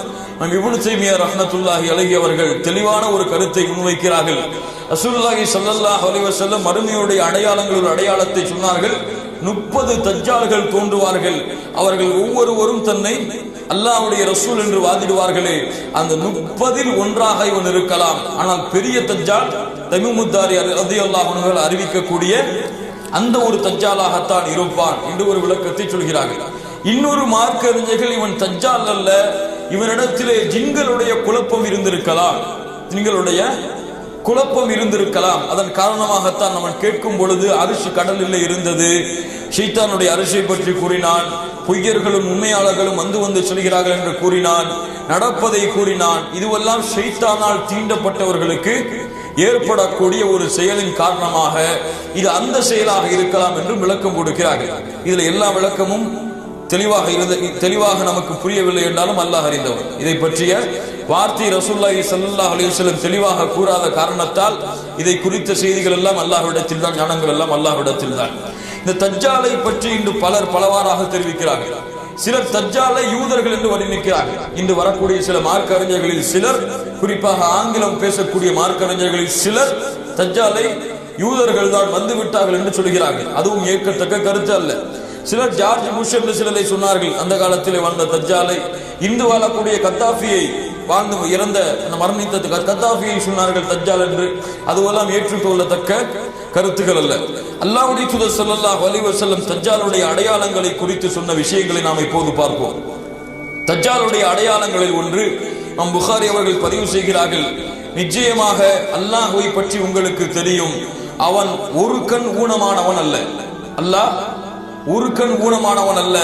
இப்னு தைமிய்யா ரஹ்மத்துல்லாஹி அலைஹி அவர்கள் தெளிவான ஒரு கருத்தை முன்வைக்கிறார்கள். ரசூலுல்லாஹி ஸல்லல்லாஹு அலைஹி வஸல்லம் மறுமையுடைய அடையாளங்கள் அடையாளத்தை சொன்னார்கள். 30 தஜ்ஜால்கள் தோன்றுவார்கள், அவர்கள் ஒவ்வொருவரும் தன்னை அல்லாஹ்வுடைய ரசூல் என்று வாதிடுவார்களே, அந்த 30இல் ஒன்றாக இவன் இருக்கலாம். ஆனால் பெரிய தஜ்ஜால் தமீமுத்தாரி ரலியல்லாஹு அன்ஹு அறிவிக்கக்கூடிய அந்த ஒரு தஜ்ஜாலாகத்தான் இருப்பான் என்று ஒரு விளக்கத்தை சொல்கிறார்கள். இன்னொரு மார்க்க அறிஞர்கள் இவன் தஜ்ஜால் அல்ல, இவனிடத்திலே ஜின்களுடைய குழப்பம் இருந்திருக்கலாம். அதன் காரணமாகத்தான் நம்ம கேட்கும் பொழுது அரிசி கடலில் இருந்தது, ஷைத்தானுடைய அரிசியை பற்றி கூறினான், பொய்யர்களும் உண்மையாளர்களும் வந்து சொல்கிறார்கள் என்று கூறினான், நடப்பதை கூறினான். இதுவெல்லாம் ஷைத்தானால் தீண்டப்பட்டவர்களுக்கு ஏற்படக்கூடிய ஒரு செயலின் காரணமாக இது அந்த செயலாக இருக்கலாம் என்று விளக்கம் கொடுக்கிறார்கள். இதுல எல்லா விளக்கமும் தெளிவாக நமக்கு புரியவில்லை என்றாலும் அல்லாஹ் அறிந்தவர். இதை பற்றிய வார்த்தை ரசூலுல்லாஹி ஸல்லல்லாஹு அலைஹி வஸல்லம் தெளிவாக கூறாத காரணத்தால் இதை குறித்த செய்திகள் எல்லாம் அல்லாஹ்விடத்தில் தான், ஞானங்கள் எல்லாம் அல்லாஹ்விடத்தில் தான். இந்த தஜ்ஜாலை பற்றி இன்று பலர் பலவாறாக தெரிவிக்கிறார்கள். சிலர் தஜ்ஜாலை யூதர்கள் என்று வர்ணிக்கிறார்கள். இன்று வரக்கூடிய சில மார்க்க அறிஞர்களில் சிலர், குறிப்பாக ஆங்கிலம் பேசக்கூடிய மார்க்க அறிஞர்களில் சிலர் தஜ்ஜாலை யூதர்கள் தான் வந்து விட்டார்கள் என்று சொல்கிறார்கள். அதுவும் ஏற்கத்தக்க கருத்து அல்ல. சிலர் ஜார்ஜ் புஷ் என்று சிலரை சொன்னார்கள், அந்த காலத்திலே வாழ்ந்த தஜ்ஜாலை. இந்து வாழக்கூடிய கத்தாஃபியை வாழ்ந்து இறந்த மரணித்த கத்தாஃபியை சொன்னார்கள் தஜ்ஜால் என்று. அதுவெல்லாம் ஏற்றுக்கொள்ளத்தக்க கருத்துக்கள் அல்ல. அல்லாஹ்வுடைய தூதர் ஸல்லல்லாஹு அலைஹி வஸல்லம் தஜ்ஜாலுடைய அடையாளங்களை குறித்து சொன்ன விஷயங்களை நாம் இப்போது பார்ப்போம். தஜ்ஜாலுடைய அடையாளங்களில் ஒன்று நம் புகாரி அவர்கள் பதிவு செய்கிறார்கள், நிச்சயமாக அல்லாஹ்வை பற்றி உங்களுக்கு தெரியும், அவன் ஒரு கண் ஊனமானவன் அல்ல. அல்லாஹ் ஒரு கண் ஊனமானவன் அல்ல.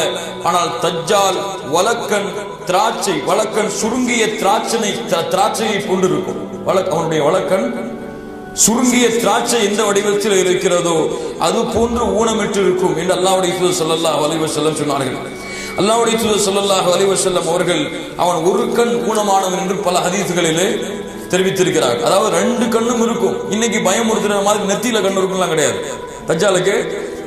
ஆனால் தஜ்ஜால் வலக்கண் திராட்சை, வலக்கண் சுருங்கிய திராட்சையை கொண்டிருக்கும். அவனுடைய வலக்கண் சுருங்கிய திராட்சை எந்த வடிவத்தில் இருக்கிறதோ அது போன்று ஊனமிட்டு இருக்கும் என்று அல்லாஹ்வுடைய தூதர் ஸல்லல்லாஹு அலைஹி வஸல்லம் சொன்னார்கள். அல்லாஹ்வுடைய தூதர் ஸல்லல்லாஹு அலைஹி வஸல்லம் அவர்கள் அவன் ஒரு கண் ஊனமானவன் என்று பல ஹதீஸ்களிலே தெரிவித்திருக்கிறார்கள். அதாவது 2 கண்ணும் இருக்கும். இன்னைக்கு பயமுறுத்துற மாதிரி நெத்தியில கண் இருக்கும்லாம் கிடையாது. தஜ்ஜாலுக்கு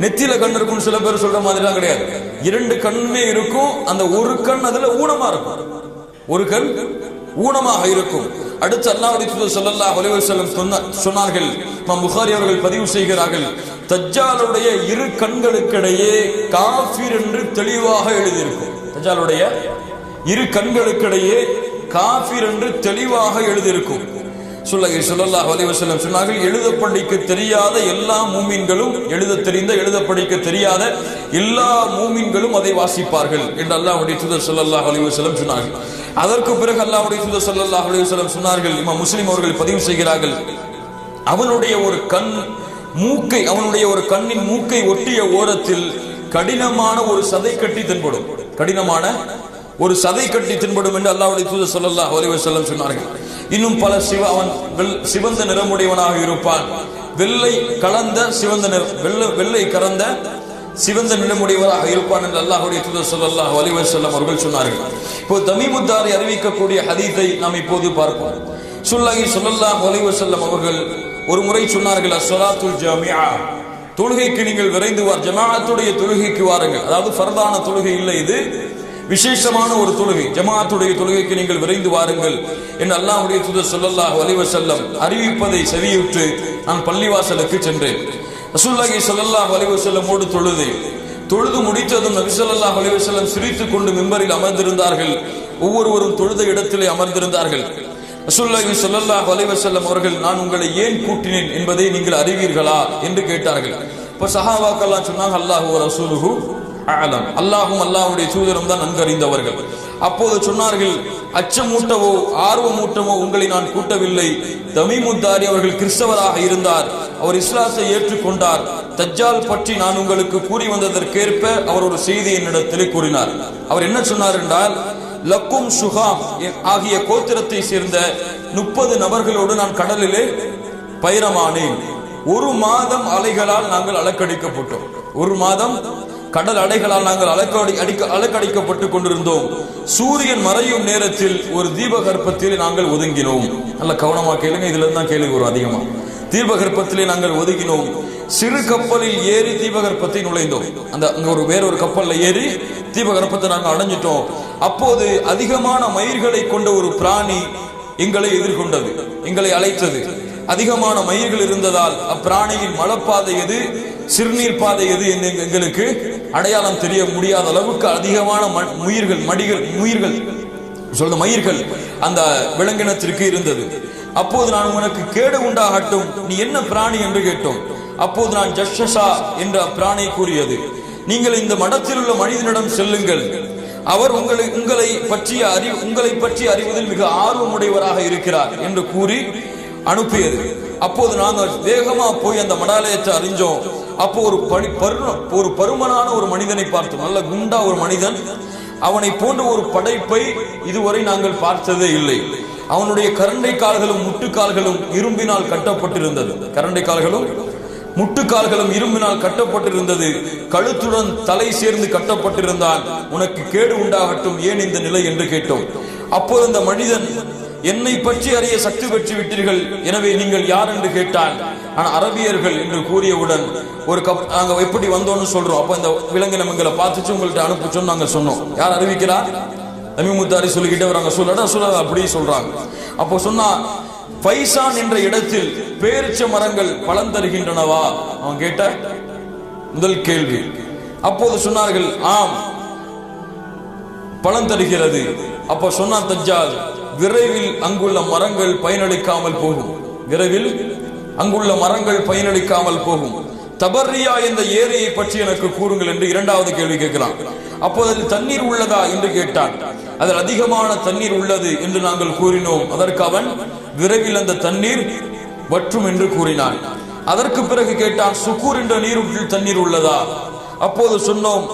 நெத்தியில கண் இருக்கும்னு சில பேர் சொல்ற மாதிரிலாம் கிடையாது. 2 கண்ணுமே இருக்கும். அந்த ஒரு கண் அதுல ஊனமா இருக்கும், ஒரு கண் ஊனமாக இருக்கும். அடுத்து அல்லாஹ்வுடைய தூதர் ஸல்லல்லாஹு அலைஹி வஸல்லம் சொன்னார்கள், இமாம் புகாரி அவர்கள் பதிவு செய்கிறார்கள், தஜ்ஜாலுடைய 2 கண்களுக்கிடையே காஃபிர் என்று தெளிவாக எழுதியிருக்கும். தஜ்ஜாலுடைய 2 கண்களுக்கிடையே காஃபிர் என்று தெளிவாக எழுதியிருக்கும். ஸல்லல்லாஹு அலைஹி வஸல்லம் சொன்னார்கள், எழுத படிக்க தெரியாத எல்லா மூமின்களும், எழுத தெரிந்த எழுத படிக்க தெரியாத எல்லா மூமின்களும் அதை வாசிப்பார்கள் என்று அல்லாஹ்வுடைய தூதர் ஸல்லல்லாஹு அலைஹி வஸல்லம் சொன்னார்கள். அதற்கு பிறகு அல்லாஹ்வுடைய தூதர் ஸல்லல்லாஹு அலைஹி வஸல்லம் சொன்னார்கள், இமாம் முஸ்லிம் அவர்கள் பதிவு செய்கிறார்கள், அவனுடைய ஒரு கண் மூக்கை, அவனுடைய ஒரு கண்ணின் மூக்கை ஒட்டிய ஓரத்தில் கடினமான ஒரு சதை கட்டி தென்படும், கடினமான ஒரு சதை கட்டி தென்படும் என்று அல்லாஹ்வுடைய தூதர் ஸல்லல்லாஹு அலைஹி வஸல்லம் சொன்னார்கள். இன்னும் பல அவன் சிவந்த நிறமுடையவனாக இருப்பான், வெள்ளை கலந்த சிவந்த வெள்ளை கலந்த சிவந்த நிறமுடையவராக இருப்பான் என்று அல்லாஹ்வுடைய தூதர் ஸல்லல்லாஹு அலைஹி வஸல்லம் அவர்கள் சொன்னார்கள். இப்போ தமீமுத்தாரி அறிவிக்கக்கூடிய ஹதீஸை நாம் இப்போது பார்ப்போம். ஸல்லல்லாஹு அலைஹி வஸல்லம் அவர்கள் ஒரு முறை சொன்னார்கள், அஸ்ஸலாத்துல் ஜாமிஆ, தொழுகைக்கு நீங்கள் விரைந்து ஜமாஅத்துடைய தொழுகைக்கு வாருங்கள். அதாவது ஃபர்தான தொழுகை இல்லை, இது விசேஷமான ஒரு தொழுகை, ஜமாஅத்துடைய தொழுகைக்கு நீங்கள் விரைந்து வாருங்கள் என்று அல்லாஹ்வுடைய தூதர் ஸல்லல்லாஹு அலைஹி வஸல்லம் அறிவிப்பதை செவியுற்று நான் பள்ளிவாசலுக்கு சென்றேன். ரசூலுல்லாஹி ஸல்லல்லாஹு அலைஹி வஸல்லமோடு தொழுது முடித்ததும் நபி ஸல்லல்லாஹு அலைஹி வஸல்லம் சிரித்துக் கொண்டு மிம்பரில் அமர்ந்திருந்தார்கள். ஒவ்வொருவரும் தொழுத இடத்திலே அமர்ந்திருந்தார்கள். ரசூலுல்லாஹி ஸல்லல்லாஹு அலைஹி வஸல்லம் அவர்கள், நான் உங்களை ஏன் கூட்டினேன் என்பதை நீங்கள் அறிவீர்களா என்று கேட்டார்கள். இப்ப சஹாபாக்கெல்லாம் சொன்னாங்க, அல்லாஹு வ ரசூலுஹு அஅலம், அல்லாஹ்வும் அல்லாஹ்வுடைய தூதரும் தான் நன்கு அறிந்தவர்கள். அப்போது சொன்னார்கள், அச்சமூட்டவோ ஆர்வமூட்டவோ உங்களை நான் கூட்டவில்லை. தமீமுத்தாரி அவர்கள் கிறிஸ்தவராக இருந்தார், அவர் இஸ்லாத்தை ஏற்றுக்கொண்டார். தஜ்ஜால் பற்றி நான் உங்களுக்கு கூறி வந்ததற்கேற்ப அவர் ஒரு செய்தி என்னிடத்திலே கூறினார். அவர் என்ன சொன்னார் என்றால், லக்கும் சுகாம் ஆகிய கோத்திரத்தை சேர்ந்த 30 நபர்களோடு நான் கடலிலே பயணமானேன். 1 மாதம் அலைகளால் நாங்கள் அலக்கடிக்கப்பட்டோம். 1 மாதம் கடல் அலைகளால் நாங்கள் அலக்கடிக்கப்பட்டு கொண்டிருந்தோம். சூரியன் மறையும் நேரத்தில் ஒரு தீபகற்பத்திலே நாங்கள் ஒதுங்கினோம். நல்ல கவனமா கேளுங்க, இதுல இருந்தான் கேள்வி வரும் அதிகமா. தீபகற்பத்திலே நாங்கள் ஒதுங்கினோம். சிறு கப்பலில் ஏறி தீபகற்பத்தை நுழைந்தோம். அங்க வேறொரு கப்பல்ல ஏறி தீபகற்பத்தை நாங்கள் அடைஞ்சிட்டோம். அப்போது அதிகமான மயிர்களை கொண்ட ஒரு பிராணி எங்களை எதிர்கொண்டது, எங்களை அழைத்தது. அதிகமான மயிர்கள் இருந்ததால் அப்பிராணியின் மலப்பாதை எது, சிறுநீர் பாதை எது என்று எங்களுக்கு அடையாளம் தெரிய முடியாத அளவுக்கு அதிகமான மயிர்கள் அந்த விலங்கினத்திற்கு இருந்தது. அப்போது நான் உனக்கு கேடு உண்டாகட்டும், நீ என்ன பிராணி என்று கேட்டோம். அப்போது நான் ஜஷஷா என்ற பிராணி கூறியது, நீங்கள் இந்த மடத்தில் உள்ள மனிதனிடம் செல்லுங்கள், அவர் உங்களை பற்றி அறிவதில் மிக ஆர்வமுடையவராக இருக்கிறார் என்று கூறி அனுப்பியது. அப்போது நாங்கள் வேகமா போய் அந்த மடாலயத்தை அறிஞ்சோம். அப்போ ஒரு பருமனான ஒரு மனிதனை பார்த்தோம், நல்ல குண்டா ஒரு மனிதன். அவனை போன்ற ஒரு படைப்பை இதுவரை நாங்கள் பார்த்ததே இல்லை. அவனுடைய கரண்டை கால்களும் முட்டுக்கால்களும் இரும்பினால் கட்டப்பட்டிருந்தது. கரண்டை கால்களும் முட்டுக்கால்களும் இரும்பினால் கட்டப்பட்டிருந்தது. கழுத்துடன் தலை சேர்ந்து கட்டப்பட்டிருந்தான். உனக்கு கேடு உண்டாகட்டும், ஏன் இந்த நிலை என்று கேட்டோம். அப்போது அந்த மனிதன், என்னை பற்றி அறிய சக்தி பெற்று விட்டீர்கள், எனவே நீங்கள் யார் என்று கேட்டான். நான் அரபியர்கள் என்று கூறியவுடன் நாங்க எப்படி வந்தோம்னு சொல்றோம். அப்ப இந்த விலங்கினம் எங்களை பார்த்துச்சு, உங்கள்கிட்ட அனுப்பிச்சோம் நாங்க சொன்னோம். யார் அறிவிக்கிறா? தமீமுத்தாரி சொல்லிக்கிட்டே வராங்க. சொல்ல அப்படி சொல்றாங்க. அப்போ சொன்னா, பைசான் என்ற இடத்தில் பேரிச்ச மரங்கள் பலன் தருகின்றனவா? அவன் கேட்ட முதல் கேள்வி. அப்போது சொன்னார்கள், ஆம் பலன் தருகிறது. அப்ப சொன்னா தஜ்ஜால், விரைவில் அங்குள்ள மரங்கள் பயனளிக்காமல் போகும், விரைவில் அங்குள்ள மரங்கள் பயனளிக்காமல் போகும். தபர்ரியா என்ற ஏரியை பற்றி எனக்கு கூறுங்கள் என்று 2வது கேள்வி கேட்கிறான். அப்போது அதில் தண்ணீர் உள்ளதா என்று கேட்டான். அதில் அதிகமான தண்ணீர் உள்ளது என்று நாங்கள் கூறினோம். அதற்கு அவன், விரைவில் அந்த தண்ணீர் வற்றும் என்று கூறினான். அதற்கு பிறகு கேட்டான், சுக்கூர் என்ற நீருற்றில் தண்ணீர் உள்ளதா? அப்போது சொன்னோம்,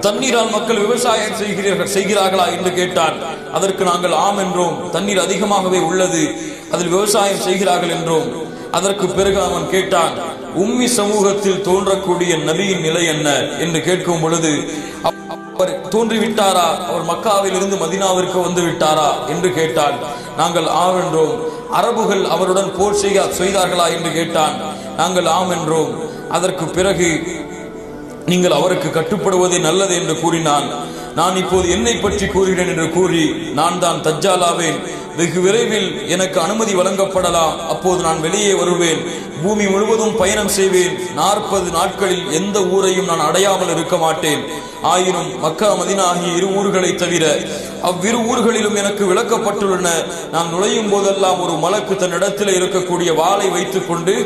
தண்ணீரால் மக்கள் விவசாயம் செய்கிறார்களா என்று கேட்டான். அதற்கு நாங்கள் ஆம் என்றோம். தண்ணீர் அதிகமாகவே உள்ளது, அதில் விவசாயம் செய்கிறார்கள் என்றோம். அதற்கு பிறகு அவன் கேட்டான், உம்மி சமூகத்தில் தோன்றக்கூடிய நபியின் நிலை என்ன என்று கேட்கும் பொழுது, அவர் தோன்றிவிட்டாரா, அவர் மக்காவில் இருந்து மதீனாவிற்கு வந்து விட்டாரா என்று கேட்டான். நாங்கள் ஆம் என்றோம். அரபுகள் அவருடன் போர் செய்தார்களா என்று கேட்டான். நாங்கள் ஆம் என்றோம். அதற்கு பிறகு நீங்கள் அவருக்கு கட்டுப்படுவதே நல்லது என்று கூறினான். நான் இப்போது என்னை பற்றி கூறுகிறேன் என்று கூறி, நான் தான் தஜ்ஜாலாவேன், வெகு விரைவில் எனக்கு அனுமதி வழங்கப்படலாம், அப்போது நான் வெளியே வருவேன், பூமி முழுவதும் பயணம் செய்வேன், 40 நாட்களில் எந்த ஊரையும் நான் அடையாமல் இருக்க மாட்டேன். ஆயினும் மக்கா மதீனா ஆகிய 2 ஊர்களை தவிர அவ்விரு ஊர்களிலும் எனக்கு விளக்கப்பட்டுள்ளன. நான் நுழையும் போதெல்லாம் ஒரு மலக்கு தன்னிடத்தில் இருக்கக்கூடிய வாளை வைத்துக் கொண்டு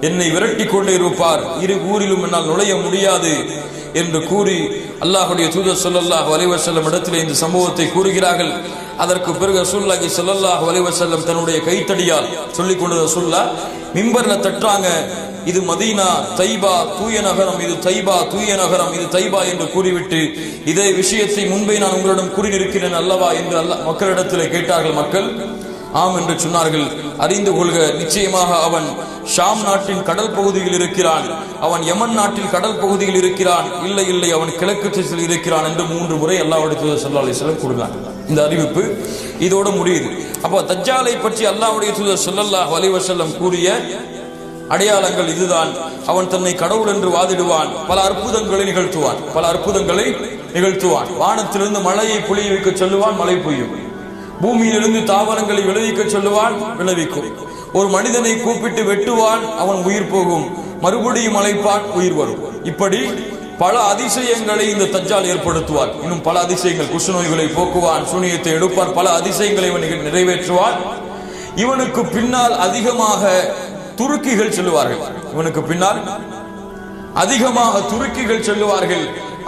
என்னை விரட்டி கொண்டே இருப்பார். 2 ஊரிலும் என்னால் நுழைய முடியாது என்று கூறி அல்லாஹ்வுடைய தூதர் ஸல்லல்லாஹு அலைஹி வஸல்லம் இடத்திலே இந்த சம்பவத்தை கூறுகிறார்கள். அதற்கு பிறகு ரசூலுல்லாஹி ஸல்லல்லாஹு அலைஹி வஸல்லம் தன்னுடைய கைத்தடியால் சொல்லிக் கொண்டது ரசூலுல்லாஹ் மிம்பர்ல தட்டுறாங்க, இது மதீனா தைபா தூய நகரம், இது தைபா தூய நகரம், இது தைபா என்று கூறிவிட்டு, இதே விஷயத்தை முன்பே நான் உங்களிடம் கூறியிருக்கிறேன் அல்லவா என்று மக்களிடத்தில் கேட்டார்கள். மக்கள் ஆம் என்று சொன்னார்கள். அறிந்து கொள்க, நிச்சயமாக அவன் ஷாம் நாட்டின் கடல் பகுதியில் இருக்கிறான், அவன் யமன் நாட்டில் கடல் பகுதியில் இருக்கிறான், இல்லை இல்லை அவன் கிழக்கு திசையில் இருக்கிறான் என்று 3 முறை அல்லாஹ்வுடைய தூதர் ஸல்லல்லாஹு அலைஹி வஸல்லம் கூறினார். இந்த அறிவிப்பு இதோடு முடியுது. அப்போ தஜ்ஜாலை பற்றி அல்லாஹ்வுடைய தூதர் ஸல்லல்லாஹு அலைஹி வஸல்லம் கூறிய அடையாளங்கள் இதுதான். அவன் தன்னை கடவுள் என்று வாதிடுவான், பல அற்புதங்களை நிகழ்த்துவான். வானத்திலிருந்து மழையை பொழிய வைக்க சொல்லுவான், மழை பொய்யும். பூமியிலிருந்து தாவரங்களை விளைவிக்க சொல்லுவான், விளைவிக்கும். ஒரு மனிதனை கூப்பிட்டு வெட்டுவான், அவன் உயிர் போகும், மறுபடியும் அழைப்பான், உயிர் வரும். இப்படி பல அதிசயங்களை இந்த தஜ்ஜால் ஏற்படுத்துவான். இன்னும் பல அதிசயங்கள், குஷ்ண நோய்களை போக்குவான், சூனியத்தை எடுப்பான், பல அதிசயங்களை இவன் நிறைவேற்றுவான். இவனுக்கு பின்னால் அதிகமாக துருக்கிகள் செல்லுவார்கள். இவனுக்கு பின்னால் அதிகமாக துருக்கிகள் செல்லுவார்கள்,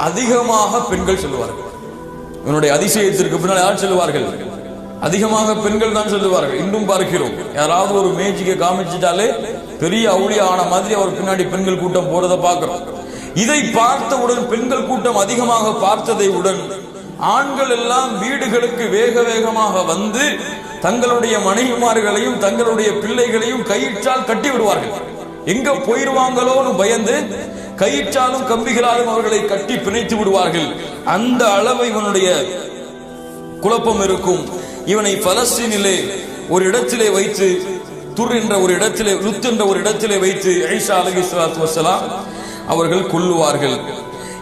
அதிகமாக பெண்கள் செல்லுவார்கள். இவனுடைய அதிசயத்திற்கு பின்னால் யார் செல்லுவார்கள்? அதிகமாக பெண்கள் தான் சொல்லுவார்கள். இன்னும் பார்க்கிறோம், யாராவது ஒரு மேஜிக்கை காமிச்சிட்டாலே பெரிய அவுளியா ஆன மாதிரி அவர் பின்னாடி பெண்கள் கூட்டம் போறதை பார்க்கிறோம். இதை பார்த்தவுடன், பெண்கள் கூட்டம் அதிகமாக பார்த்ததை உடன் ஆண்கள் எல்லாம் வீடுகளுக்கு வேக வேகமாக வந்து தங்களுடைய மனைவிமார்களையும் தங்களுடைய பிள்ளைகளையும் கயிற்றால் கட்டி விடுவார்கள். எங்க போயிருவாங்களோன்னு பயந்து கயிற்றாலும் கம்பிகளாலும் அவர்களை கட்டி பிணைத்து விடுவார்கள். அந்த அளவு இவனுடைய குழப்பம் இருக்கும். இவனை பலஸ்தீனிலே ஒரு இடத்திலே வைத்து, துர் என்ற ஒரு இடத்திலே, லுத் என்ற ஒரு இடத்திலே வைத்து ஈசா அலைஹிஸ்ஸலாத்து வஸ்ஸலாம் அவர்கள் கொல்லுவார்கள்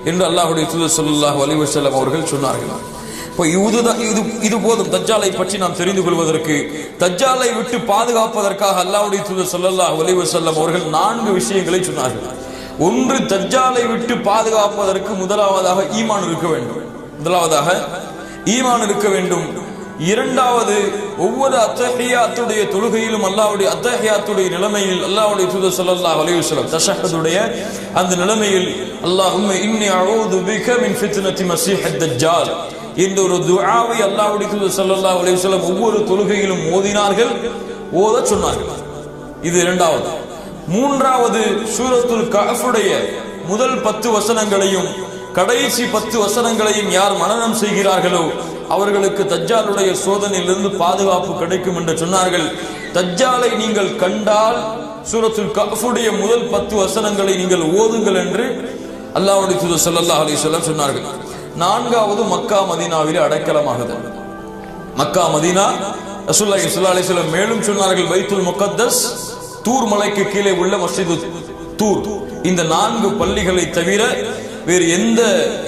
என்று அல்லாஹ்வுடைய தூதர் ஸல்லல்லாஹு அலைஹி வஸல்லம் அவர்கள் சொன்னார்கள். இப்போ இது போதும் தஜ்ஜாலை பற்றி நாம் தெரிந்து கொள்வதற்கு. தஜ்ஜாலை விட்டு பாதுகாப்பதற்காக அல்லாஹ்வுடைய தூதர் ஸல்லல்லாஹு அலைஹி வஸல்லம் அவர்கள் 4 விஷயங்களை சொன்னார்கள். ஒன்று, தஜ்ஜாலை விட்டு பாதுகாப்பதற்கு முதலாவதாக ஈமான் இருக்க வேண்டும். இரண்டாவது, ஒவ்வொரு அத்தஹியாத்துடைய தொழுகையிலும் அல்லாஹ்வுடைய அத்தஹியாத்துடைய நிலைமையில் அல்லாஹ்வுடைய தூதர் ஸல்லல்லாஹு அலைஹி வஸல்லம் தஷஹ்ஹுடைய அந்த நிலைமையில் அல்லாஹும்ம இன்னி அஊது பிக மின் ஃபித்னத்தி மஸீஹ் தஜ்ஜால் என்ற ஒரு துஆவை அல்லாஹ்வுடைய தூதர் ஸல்லல்லாஹு அலைஹி வஸல்லம் ஒவ்வொரு தொழுகையிலும் ஓதினார்கள், ஓதச் சொன்னார்கள். இது இரண்டாவது. மூன்றாவது, சூரத்துல் கஹ்ஃபுடைய முதல் 10 வசனங்களையும் கடைசி 10 வசனங்களையும் யார் மனனம் செய்கிறார்களோ அவர்களுக்கு தஜ்ஜாலுடைய சோதனையிலிருந்து பாதுகாப்பு கிடைக்கும் என்று சொன்னார்கள். தஜ்ஜாலை நீங்கள் கண்டால் சூரத்துல் கஹ்ஃபுடைய முதல் 10 வசனங்களை நீங்கள் ஓதுங்கள் என்று அல்லாஹ்வுடைய தூதர் ஸல்லல்லாஹு அலைஹி வஸல்லம் சொன்னார்கள். நான்காவது, மக்கா மதீனாவிலே அடைக்கலமாகுதல். மக்கா மதீனா, ரசூலுல்லாஹி ஸல்லல்லாஹு அலைஹி வஸல்லம் மேலும் சொன்னார்கள், பைத்துல் முகத்தஸ், தூர் மலைக்கு கீழே உள்ள மஸ்ஜிது தூர், இந்த 4 பள்ளிகளை தவிர வேறு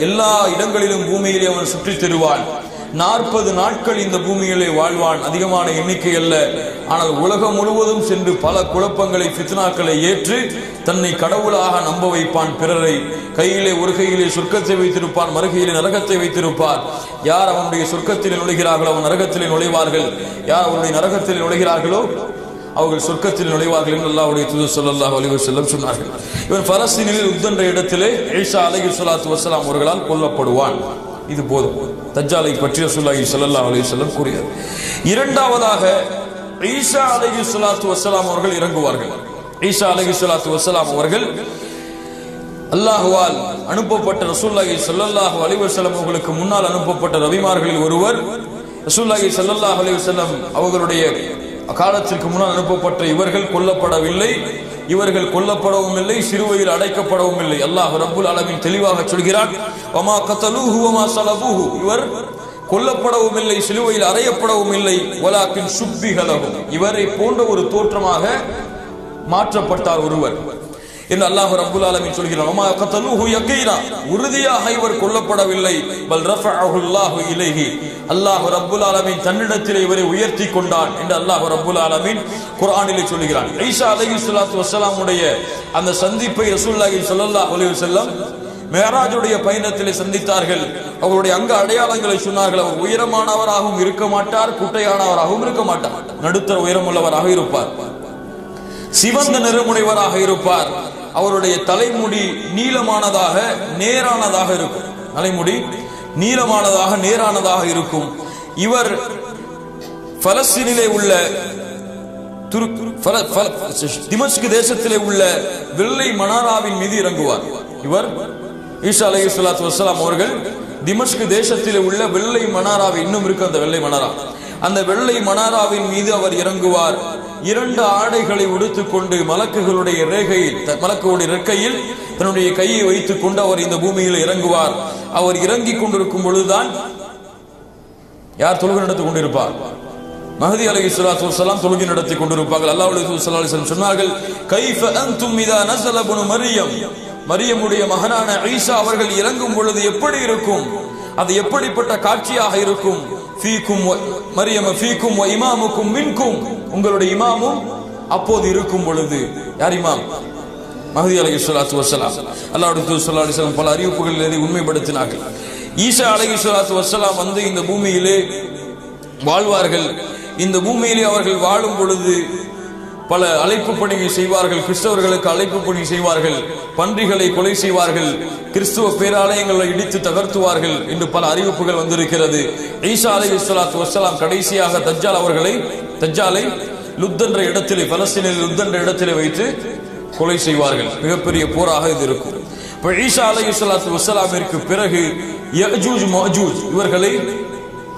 எல்லா இடங்களிலும் பூமியிலே அவன் சுற்றித் திருவான். 40 நாட்கள் இந்த பூமியிலே வாழ்வான். அதிகமான எண்ணிக்கை அல்ல, ஆனால் உலகம் முழுவதும் சென்று பல குழப்பங்களை, ஃபித்னாக்களை ஏற்று தன்னை கடவுளாக நம்ப வைப்பான். பிறரை ஒரு கையிலே சொர்க்கத்தை வைத்திருப்பான், மறுகையிலே நரகத்தை வைத்திருப்பார். யார் அவனுடைய சொர்க்கத்திலே நுழைகிறார்களோ அவன் நரகத்திலே நுழைவார்கள், யார் அவனுடைய நரகத்திலே நுழைகிறார்களோ அவர்கள் சொர்க்கத்தில் நுழைவார்கள் என்று அல்லாஹ்வுடைய தூதர் ஸல்லல்லாஹு அலைஹி வஸல்லம் சொன்னார்கள். இவன் பலஸ்தீனில் உத் என்ற இடத்திலே ஈசா அலைஹிஸ்ஸலாத்து வஸ்ஸலாம் அவர்களால் கொல்லப்படுவான். இது போதும் தஜ்ஜாலை பற்றி ரசூலுல்லாஹி ஸல்லல்லாஹு அலைஹி வஸல்லம் கூறியது. இரண்டாவதாக, ஈசா அலைஹிஸ்ஸலாத்து வஸ்ஸலாம் அவர்கள் இறங்குவார்கள். ஈசா அலைஹிஸ்ஸலாத்து வஸ்ஸலாம் அவர்கள் அல்லாஹ்வால் அனுப்பப்பட்ட ரசூலுல்லாஹி ஸல்லல்லாஹு அலைஹி வஸல்லம் அவர்களுக்கு முன்னால் அனுப்பப்பட்ட நபிமார்களில் ஒருவர். ரசூலுல்லாஹி ஸல்லல்லாஹு அலைஹி வஸல்லம் அவர்களுடைய காலத்திற்கு முன்னால் அனுப்பப்பட்ட இவர்கள் கொல்லப்படவில்லை, இவர்கள் கொல்லப்படவும் இல்லை, சிறுவையில் அடைக்கப்படவும் இல்லை. அல்லாஹ் ரப்புல் ஆலமீன் தெளிவாக சொல்கிறான், வமா கதலூஹு வமா ஸலபூஹு, இவர் கொல்லப்படவும் இல்லை, சிலுவையில் அறையப்படவும் இல்லை, வலாக்கின் சுப்பிஹ லஹு, இவரை போன்ற ஒரு தோற்றமாக மாற்றப்பட்டார் ஒருவர் என்று அல்லாஹ் ரப்புல் ஆலமீன் சொல்கிறான். வமா கதலூஹு யகீனா, உறுதியாக இவர் கொல்லப்படவில்லை, பல் ரஃபஅஹு அல்லாஹு இலைஹி, அல்லாஹ் ரப்புல் ஆலமீன் தன்னிடத்தில் இவரை உயர்த்தி கொண்டான் என்று அல்லாஹ் ரப்புல் ஆலமீன் குர்ஆனிலே சொல்கிறான். ஈசா அலைஹிஸ்ஸலாத்து வஸ்ஸலாமுடைய அந்த சந்திப்பை ரசூலுல்லாஹி ஸல்லல்லாஹு அலைஹி வஸல்லம் மேராஜுடைய பயணத்திலே சந்தித்தார்கள். அவருடைய அங்க அடையாளங்களை சொன்னார்கள். அவர் உயரமானவராகவும் இருக்க மாட்டார், குட்டையானவராகவும் இருக்க மாட்டார், நடுத்தர உயரமுள்ளவராக இருப்பார், சிவந்த நிறமுடையவராக இருப்பார். அவருடைய தலைமுடி நீளமானதாக நேரானதாக இருக்கும், தலைமுடி நீளமானதாக நேரானதாக இருக்கும். இவர் பலஸ்தீனிலே உள்ள திமஸ்கு தேசத்திலே உள்ள வெள்ளை மனாராவின் மீது இறங்குவார். இவர் ஈசா அலைஹிஸ்ஸலாத்து வஸ்ஸலாம் அவர்கள் திமஸ்கு தேசத்திலே உள்ள வெள்ளை மனாராவை, இன்னும் இருக்கு அந்த வெள்ளை மனாரா, அந்த வெள்ளை மனாராவின் மீது அவர் இறங்குவார். 2 ஆடைகளை உடுத்துக் கொண்டு மலக்குகளுடைய ரெக்கையில் தன்னுடைய கையை வைத்துக் கொண்டு அவர் இந்த பூமியில் இறங்குவார். அவர் இறங்கிக் கொண்டிருக்கும் பொழுதுதான் யார் தொழுகை நடத்திக் கொண்டிருப்பார்? மஹதி அலைஹிஸ்ஸலாத்து வஸ்ஸலாம் தொழுகை நடத்தி கொண்டிருப்பார்கள். அல்லாஹ் ஸல்லல்லாஹு அலைஹி வஸல்லம் சொன்னார்கள், கைஃப அன்தும் இதா நஸல இப்னு மரியம், மரியமுடைய மகனான ஈசா அவர்கள் இறங்கும் பொழுது எப்படி இருக்கும், அது எப்படிப்பட்ட காட்சியாக இருக்கும்? ஃபீக்கும் மரியம் ஃபீக்கும் வ இமாமுக்கும் மின்கும், உங்களுடைய இமாமும் அப்போது இருக்கும் பொழுது. யார் இமாம்? மஹதி அலைஹிஸ்ஸலாத்து வஸ்ஸலாம். அல்லாஹ் ஸல்லல்லாஹு அலைஹி வஸல்லம் பல அறிவிப்புகளில் இதை உண்மைப்படுத்தினார்கள். ஈசா அலைஹிஸ்ஸலாத்து வஸ்ஸலாம் வந்து இந்த பூமியிலே வாழ்வார்கள். இந்த பூமியிலே அவர்கள் வாழும் பொழுது பல அழைப்பு பணியை செய்வார்கள். கிறிஸ்தவர்களுக்கு அழைப்பு பணி செய்வார்கள், பன்றிகளை கொலை செய்வார்கள், கிறிஸ்துவ பேராலயங்களை இடித்து தகர்த்துவார்கள் என்று பல அறிவிப்புகள் வந்திருக்கிறது. ஈசா அலைஹிஸ்ஸலாத்து வஸ்ஸலாம் கடைசியாக தஜ்ஜாலை லுத் என்ற இடத்திலே, பலஸ்தீனில் லுத் என்ற இடத்திலே வைத்து கொலை செய்வார்கள். மிகப்பெரிய போராக இது இருக்கும். இப்போ ஈசா அலைஹிஸ்ஸலாத்து வஸ்ஸலாமிற்கு பிறகு யஜூஜ் மஜூஜ் இவர்களை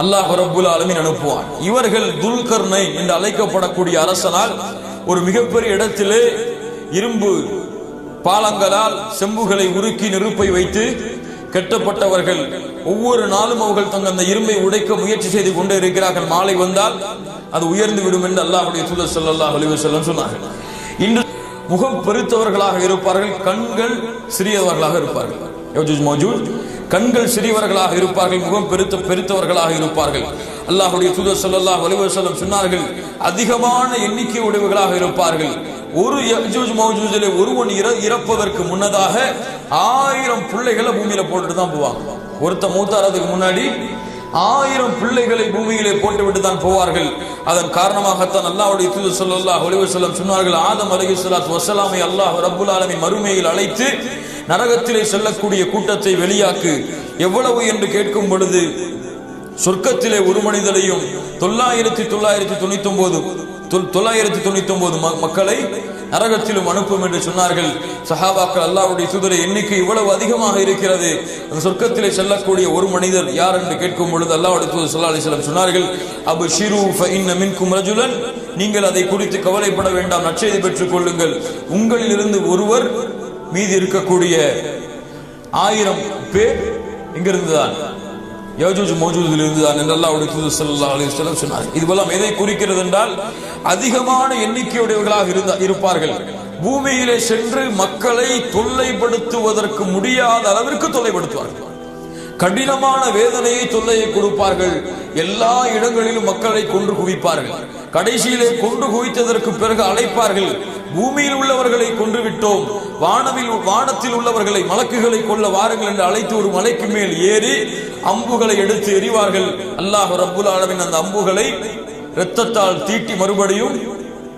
அல்லாஹ் ரப்புல் ஆலமீன் அனுப்புவான். இவர்கள் துல்கர்னைன் என்று அழைக்கப்படக்கூடிய அரசனால் ஒரு மிகப்பெரிய இடத்திலே இரும்பு பாலங்களால் செம்புகளை உருக்கி நெருப்பை வைத்து கட்டப்பட்டவர்கள். ஒவ்வொரு நாளும் அவர்கள் தங்கள் அந்த இரும்பை உடைக்க முயற்சி செய்து கொண்டே இருக்கிறார்கள். மாலை வந்தால் அது உயர்ந்து விடும் என்று அல்லாஹ்வுடைய தூதர் ஸல்லல்லாஹு அலைஹி வஸல்லம் சொன்னார்கள். இன்று முகம் பெருத்தவர்களாக இருப்பார்கள், கண்கள் சிறியவர்களாக இருப்பார்கள். யஜூஜ் மஜூஜ் கண்கள் சிறியவர்களாக இருப்பார்கள், முகம் பெருத்தவர்களாக இருப்பார்கள். அல்லாஹ்வுடைய தூதர் ஸல்லல்லாஹு அலைஹி வஸல்லம் சொன்னார்கள், அதிகமான எண்ணிக்கை உடையவர்களாக இருப்பார்கள். ஒரு யஜூஜ் மஜூஜிலே ஒருவன் இறப்பதற்கு முன்னதாக 1000 பிள்ளைகளை பூமியில போட்டுட்டு தான் போவாங்க. ஒருத்த மூத்தாரதுக்கு முன்னாடி 1000 பிள்ளைகளை பூமியிலே போட்டுவிட்டு தான் போவார்கள். அதன் காரணமாகத்தான் அல்லாஹ்வுடைய தூதர் ஸல்லல்லாஹு அலைஹி வஸல்லம் சொன்னார்கள், ஆதம் அலைஹிஸ்ஸலாத்து வஸ்ஸலாமை அல்லாஹ் ரப்புல் ஆலமீன் மறுமையில் அழைத்து நரகத்திலே செல்லக்கூடிய கூட்டத்தை வெளியாக்கு. எவ்வளவு என்று கேட்கும் பொழுது சொர்க்கத்திலே ஒரு மனிதனையும் 999 மக்களை நரகத்திலும் அனுப்பும் என்று சொன்னார்கள் சஹாபாக்கள். அல்லாஹ்வுடைய தூதரை எண்ணிக்கை இவ்வளவு அதிகமாக இருக்கிறது, அந்த சொர்க்கத்திலே செல்லக்கூடிய ஒரு மனிதர் யார் என்று கேட்கும் பொழுது அல்லாஹ்வுடைய தூதர் ஸல்லல்லாஹு அலைஹி வஸல்லம் சொன்னார்கள், அப்ஷிரு ஃபஇன்ன மின்கும் ரஜுலன், நீங்கள் அதை குறித்து கவலைப்பட வேண்டாம், நற்செய்தி பெற்றுக் கொள்ளுங்கள். உங்களிலிருந்து ஒருவர் மீதி இருக்கக்கூடிய 1000 பேர் இங்கிருந்துதான் யஜூஜ் மஜூஜில் இருந்துதான் என்று அல்லாஹ்வுடைய தூதர் ஸல்லல்லாஹு அலைஹி வஸல்லம் சொன்னார்கள். இதுவெல்லாம் எதை குறிக்கிறது என்றால், அதிகமான எண்ணிக்கையுடையவர்களாக இருப்பார்கள். பூமியிலே சென்று மக்களை தொல்லைப்படுத்துவதற்கு முடியாத அளவிற்கு தொல்லைப்படுத்துவார்கள். கடினமான வேதனையை தொல்லையை கொடுப்பார்கள். எல்லா இடங்களிலும் மக்களை கொன்று குவிப்பார்கள். கடைசியிலே கொன்று குவித்ததற்கு பிறகு அழைப்பார்கள், பூமியில் உள்ளவர்களை கொன்று விட்டோம், வானத்தில் உள்ளவர்களை மலக்குகளை கொல்ல வாருங்கள் என்று அழைத்து ஒரு மலைக்கு மேல் ஏறி அம்புகளை எடுத்து எறிவார்கள். அல்லாஹ் ரப்புல் ஆலமீன் அந்த அம்புகளை இரத்தத்தால் தீட்டி மறுபடியும்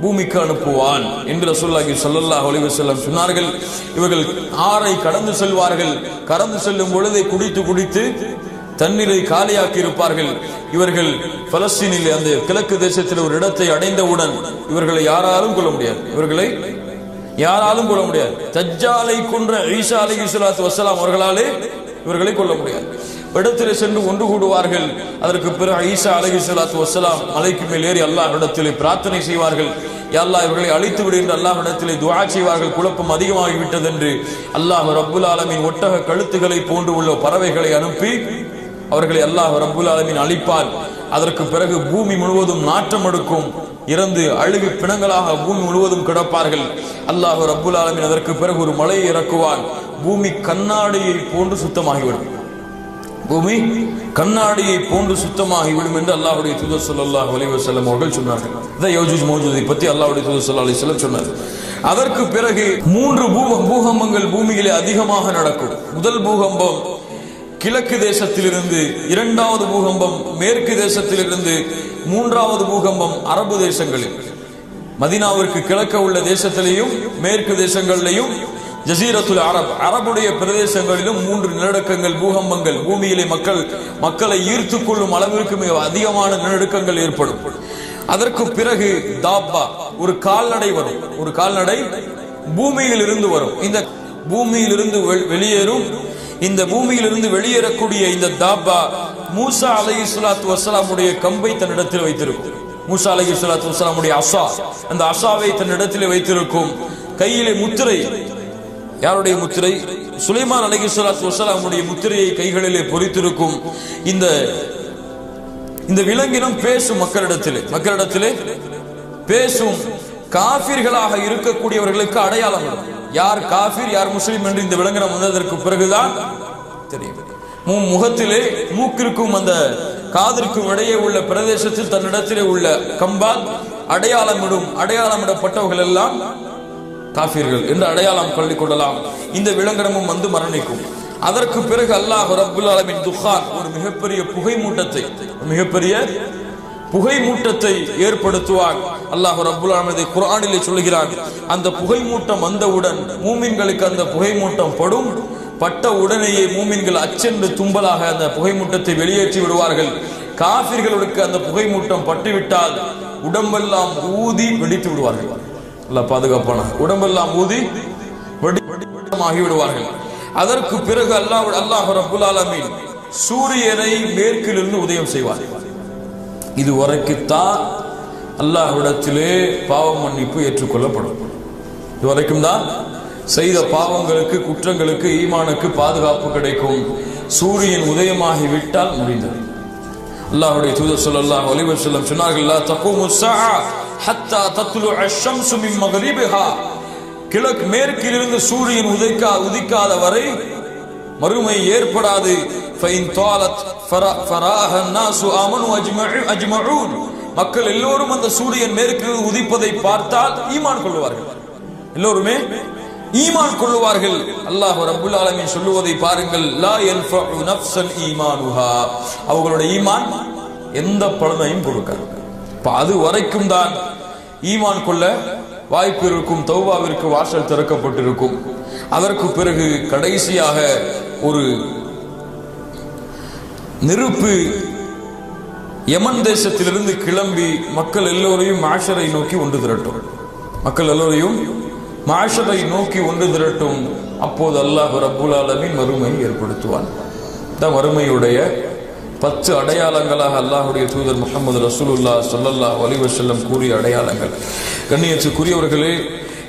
பூமிக்கு அனுப்புவான் என்று ரசூலுல்லாஹி ஸல்லல்லாஹு அலைஹி வஸல்லம் சொன்னார்கள். இவர்கள் ஆறை கடந்து செல்வார்கள். கடந்து செல்லும் பொழுதை குடித்து தண்ணீரை காலியாக்கி இருப்பார்கள். இவர்கள் பலஸ்தீனில் அந்த கிழக்கு தேசத்தில் ஒரு இடத்தை அடைந்தவுடன் இவர்களை யாராலும் கொல்ல முடியாது. இவர்களை யாராலும் கொள்ள முடியாது. தஜ்ஜாலை கொன்ற ஈசா அலைஹிஸ்ஸலாத்து வஸ்ஸலாம் அவர்களாலே இவர்களை கொள்ள முடியாது. இடத்திலே சென்று ஒன்று கூடுவார்கள். அதற்கு பிறகு ஈசா அலைஹிஸ்ஸலாத்து வஸ்ஸலாம் மலைக்கு மேல் ஏறி அல்லாஹ்விடத்திலே பிரார்த்தனை செய்வார்கள். யா அல்லாஹ் இவர்களை அழித்து விடு என்று அல்லாஹ்விடத்திலே துஆ செய்வார்கள். குழப்பம் அதிகமாகிவிட்டது என்று அல்லாஹ் ரப்புல் ஆலமீன் ஒட்டக கழுத்துக்களை போன்று உள்ள பறவைகளை அனுப்பி அவர்களை அல்லாஹ் ரப்புல் ஆலமீன் அழிப்பார். அதற்கு பிறகு பூமி முழுவதும் நாற்றம் எடுக்கும். இறந்து அழுகி பிணங்களாக பூமி முழுவதும் கிடப்பார்கள். அல்லாஹ் ரப்புல் ஆலமீன் அதற்கு பிறகு ஒரு மலையை இறக்குவான். பூமி கண்ணாடியை போன்று சுத்தமாகிவிடும். பூமி கண்ணாடியை போன்று சுத்தமாகிவிடும் என்று அல்லாஹ்வுடைய தூதர் ஸல்லல்லாஹு அலைஹி வஸல்லம் அவர்கள் சொன்னார்கள். இதை யஜூஜ் மௌஜூஜை பற்றி அல்லாஹ்வுடைய தூதர் ஸல்லல்லாஹு அலைஹி வஸல்லம் சொன்னார். அதற்கு பிறகு 3 பூகம்பங்கள் பூமியிலே அதிகமாக நடக்கும். முதல் பூகம்பம் கிழக்கு தேசத்திலிருந்து, இரண்டாவது பூகம்பம் மேற்கு தேசத்திலிருந்து, மூன்றாவது பூகம்பம் அரபு தேசங்களில். மதீனாவிற்கு கிழக்க உள்ள தேசத்திலேயும் மேற்கு தேசங்களிலேயும் ஜசீரத்துல் அரப் அரபுடைய பிரதேசங்களிலும் 3 நிலநடுக்கங்கள் பூகம்பங்கள் பூமியிலே மக்களை ஈர்த்து கொள்ளும் அளவிற்கு மிக அதிகமான நிலநடுக்கங்கள் ஏற்படும். அதற்கு பிறகு தாப்பா ஒரு கால்நடை வரும். ஒரு கால்நடை பூமியில் இருந்து வரும். இந்த பூமியிலிருந்து வெளியேறும். இந்த பூமியிலிருந்து வெளியேறக்கூடிய இந்த தாப்பா மூசா அலைஹிஸ்ஸலாத்து வஸ்ஸலாமுடைய கம்பை தன்னிடத்தில் வைத்திருக்கும். மூசா அலைஹிஸ்ஸலாத்து வஸ்ஸலாமுடைய அஸா, அந்த அஸாவை தன்னிடத்தில் வைத்திருக்கும். கையிலே முத்திரை. யாருடைய முத்திரை? சுலைமான் அலைஹிஸ்ஸலாத்து வஸ்ஸலாமுடைய முத்திரையை கைகளிலே பொறித்திருக்கும். இந்த விலங்கினம் பேசும். மக்களிடத்திலே பேசும். காஃபிர்களாக இருக்கக்கூடியவர்களுக்கு அடையாளம். யார் காஃபிர் யார் முஸ்லிம் என்று இந்த விலங்கினம் வந்ததற்கு பிறகுதான் தெரியும். முகத்திலே மூக்கிற்கும் அந்த காதிற்கும் இடையே உள்ள பிரதேசத்தில் தன்னிடத்திலே உள்ள கம்பால் அடையாளமிடப்பட்டவர்கள் எல்லாம் காஃபிர்கள் என்று அடையாளம் கொள்ளிக் கொள்ளலாம். இந்த விலங்கினமும் வந்து மரணிக்கும். அதற்கு பிறகு அல்லாஹ் ரப்புல் ஆலமீன் துஹான் ஒரு மிகப்பெரிய புகை மூட்டத்தை ஏற்படுத்துவான். அல்லாஹ் ரப்புல் ஆலமீன் குர்ஆனிலே சொல்கிறான், அந்த புகை மூட்டம் வந்தவுடன் மூமின்களுக்கு அந்த புகை மூட்டம் பட்ட உடனேயே மூமின்கள் அச்சென்று தும்பலாக அந்த புகை மூட்டத்தை வெளியேற்றி விடுவார்கள். காஃபிர்களுக்கு அந்த புகை மூட்டம் பட்டுவிட்டால் உடம்பெல்லாம் ஊதி வெடித்து விடுவார்கள். அல்லாஹ் பாதுகாப்பான உடம்பெல்லாம் ஊதி வெடிமாகி விடுவார்கள். அதற்கு பிறகு அல்லாஹ் ரப்புல் ஆலமீன் சூரியனை மேற்கிலிருந்து உதயம் செய்வார். இதுவரைக்குத்தான் அல்லாஹ்விடத்திலே பாவ மன்னிப்பு ஏற்றுக்கொள்ளப்படும். இதுவரைக்கும் தான் செய்த பாவங்களுக்கு குற்றங்களுக்கு ஈமானுக்கு பாதுகாப்பு கிடைக்கும். சூரியன் உதயமாகி விட்டால் முடிந்தது. அல்லாஹ்வுடைய தூதர் ஸல்லல்லாஹு அலைஹி வஸல்லம் சொன்னார்கள், லா தகூமு ஸஆ ஹத்தா தத்லுஅ அஷ்-ஷம்ஸு மின் மக்ரிபிஹா. கிழக்கு மேற்கிலிருந்து சூரியன் உதிக்காத வரை மறுமை ஏற்படாது. ஃபைன் தாலத் ஃபராஹ அன்-நாஸு ஆமனு அஜ்மஊன். மக்கள் எல்லோரும் அந்த சூரியன் மேற்கில் உதிப்பதை பார்த்தால் ஈமான் கொள்வார்கள். எல்லோருமே ஈமான் கொள்வார்கள். அல்லாஹ் ரப்புல் ஆலமீன் சொல்லுவதை பாருங்கள், லா யன்ஃபஉ நஃப்ஸன் ஈமானுஹா. அவர்களுடைய ஈமான் எந்த பலனையும் கொடுக்காது. அது வரைக்கும் தான் ஈமான் கொள்ள வாய்ப்பு இருக்கும். தௌபாவிற்கு வாசல் திறக்கப்பட்டிருக்கும். அதற்கு பிறகு கடைசியாக ஒரு நெருப்பு யமன் தேசத்திலிருந்து கிளம்பி மக்கள் எல்லோரையும் மாஷரை நோக்கி ஒன்று திரட்டும். அப்போது அல்லாஹ் ரப்புல் ஆலமீன் மறுமை ஏற்படுத்துவான். மறுமையுடைய 10 அடையாளங்களாக அல்லாஹ்வுடைய தூதர் முஹம்மது ரசூலுல்லாஹ் ஸல்லல்லாஹு அலைஹி வஸல்லம் கூறிய அடையாளங்கள். கண்ணியத்துக்குரியவர்களே,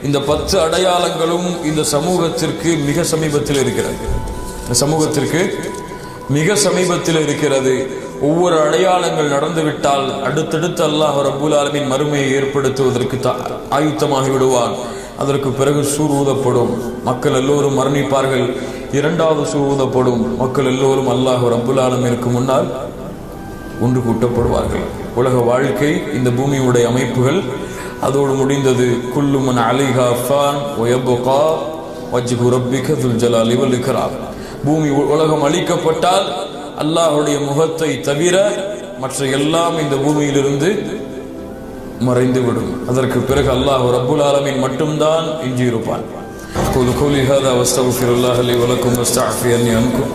இந்த 10 அடையாளங்களும் இந்த சமூகத்திற்கு மிக சமீபத்தில் இருக்கிறது. ஒவ்வொரு அடையாளங்கள் நடந்துவிட்டால் அடுத்தடுத்து அல்லாஹ் ரப்புல் ஆலமீன் மறுமையை ஏற்படுத்துவதற்கு ஆயுத்தமாகி விடுவான். அதற்கு பிறகு சூர் ஊதப்படும். மக்கள் எல்லோரும் மரணிப்பார்கள். 2வது சூர் ஊதப்படும். மக்கள் எல்லோரும் அல்லாஹ் ரப்புல் ஆலமீனுக்கு முன்னால் ஒன்று கூட்டப்படுவார்கள். உலக வாழ்க்கை, இந்த பூமியுடைய அமைப்புகள் அதோடு முடிந்தது. குல்லு மன் அலைஹா ஃபான் வ யப்கா வஜ்ஹு ரப்பிக துல் ஜலாலி வல் இக்ராம். பூமி உலகம் அழிக்கப்பட்டால் அல்லாஹ்வுடைய முகத்தை தவிர மற்ற எல்லாம் இந்த பூமியிலிருந்து மறைந்துவிடும். அதற்கு பிறகு அல்லாஹ் ரப்புல் ஆலமீன் மட்டும்தான் எஞ்சியிருப்பான். قولوا قولي هذا واستغفر الله لي ولكم واستعفي عني عنكم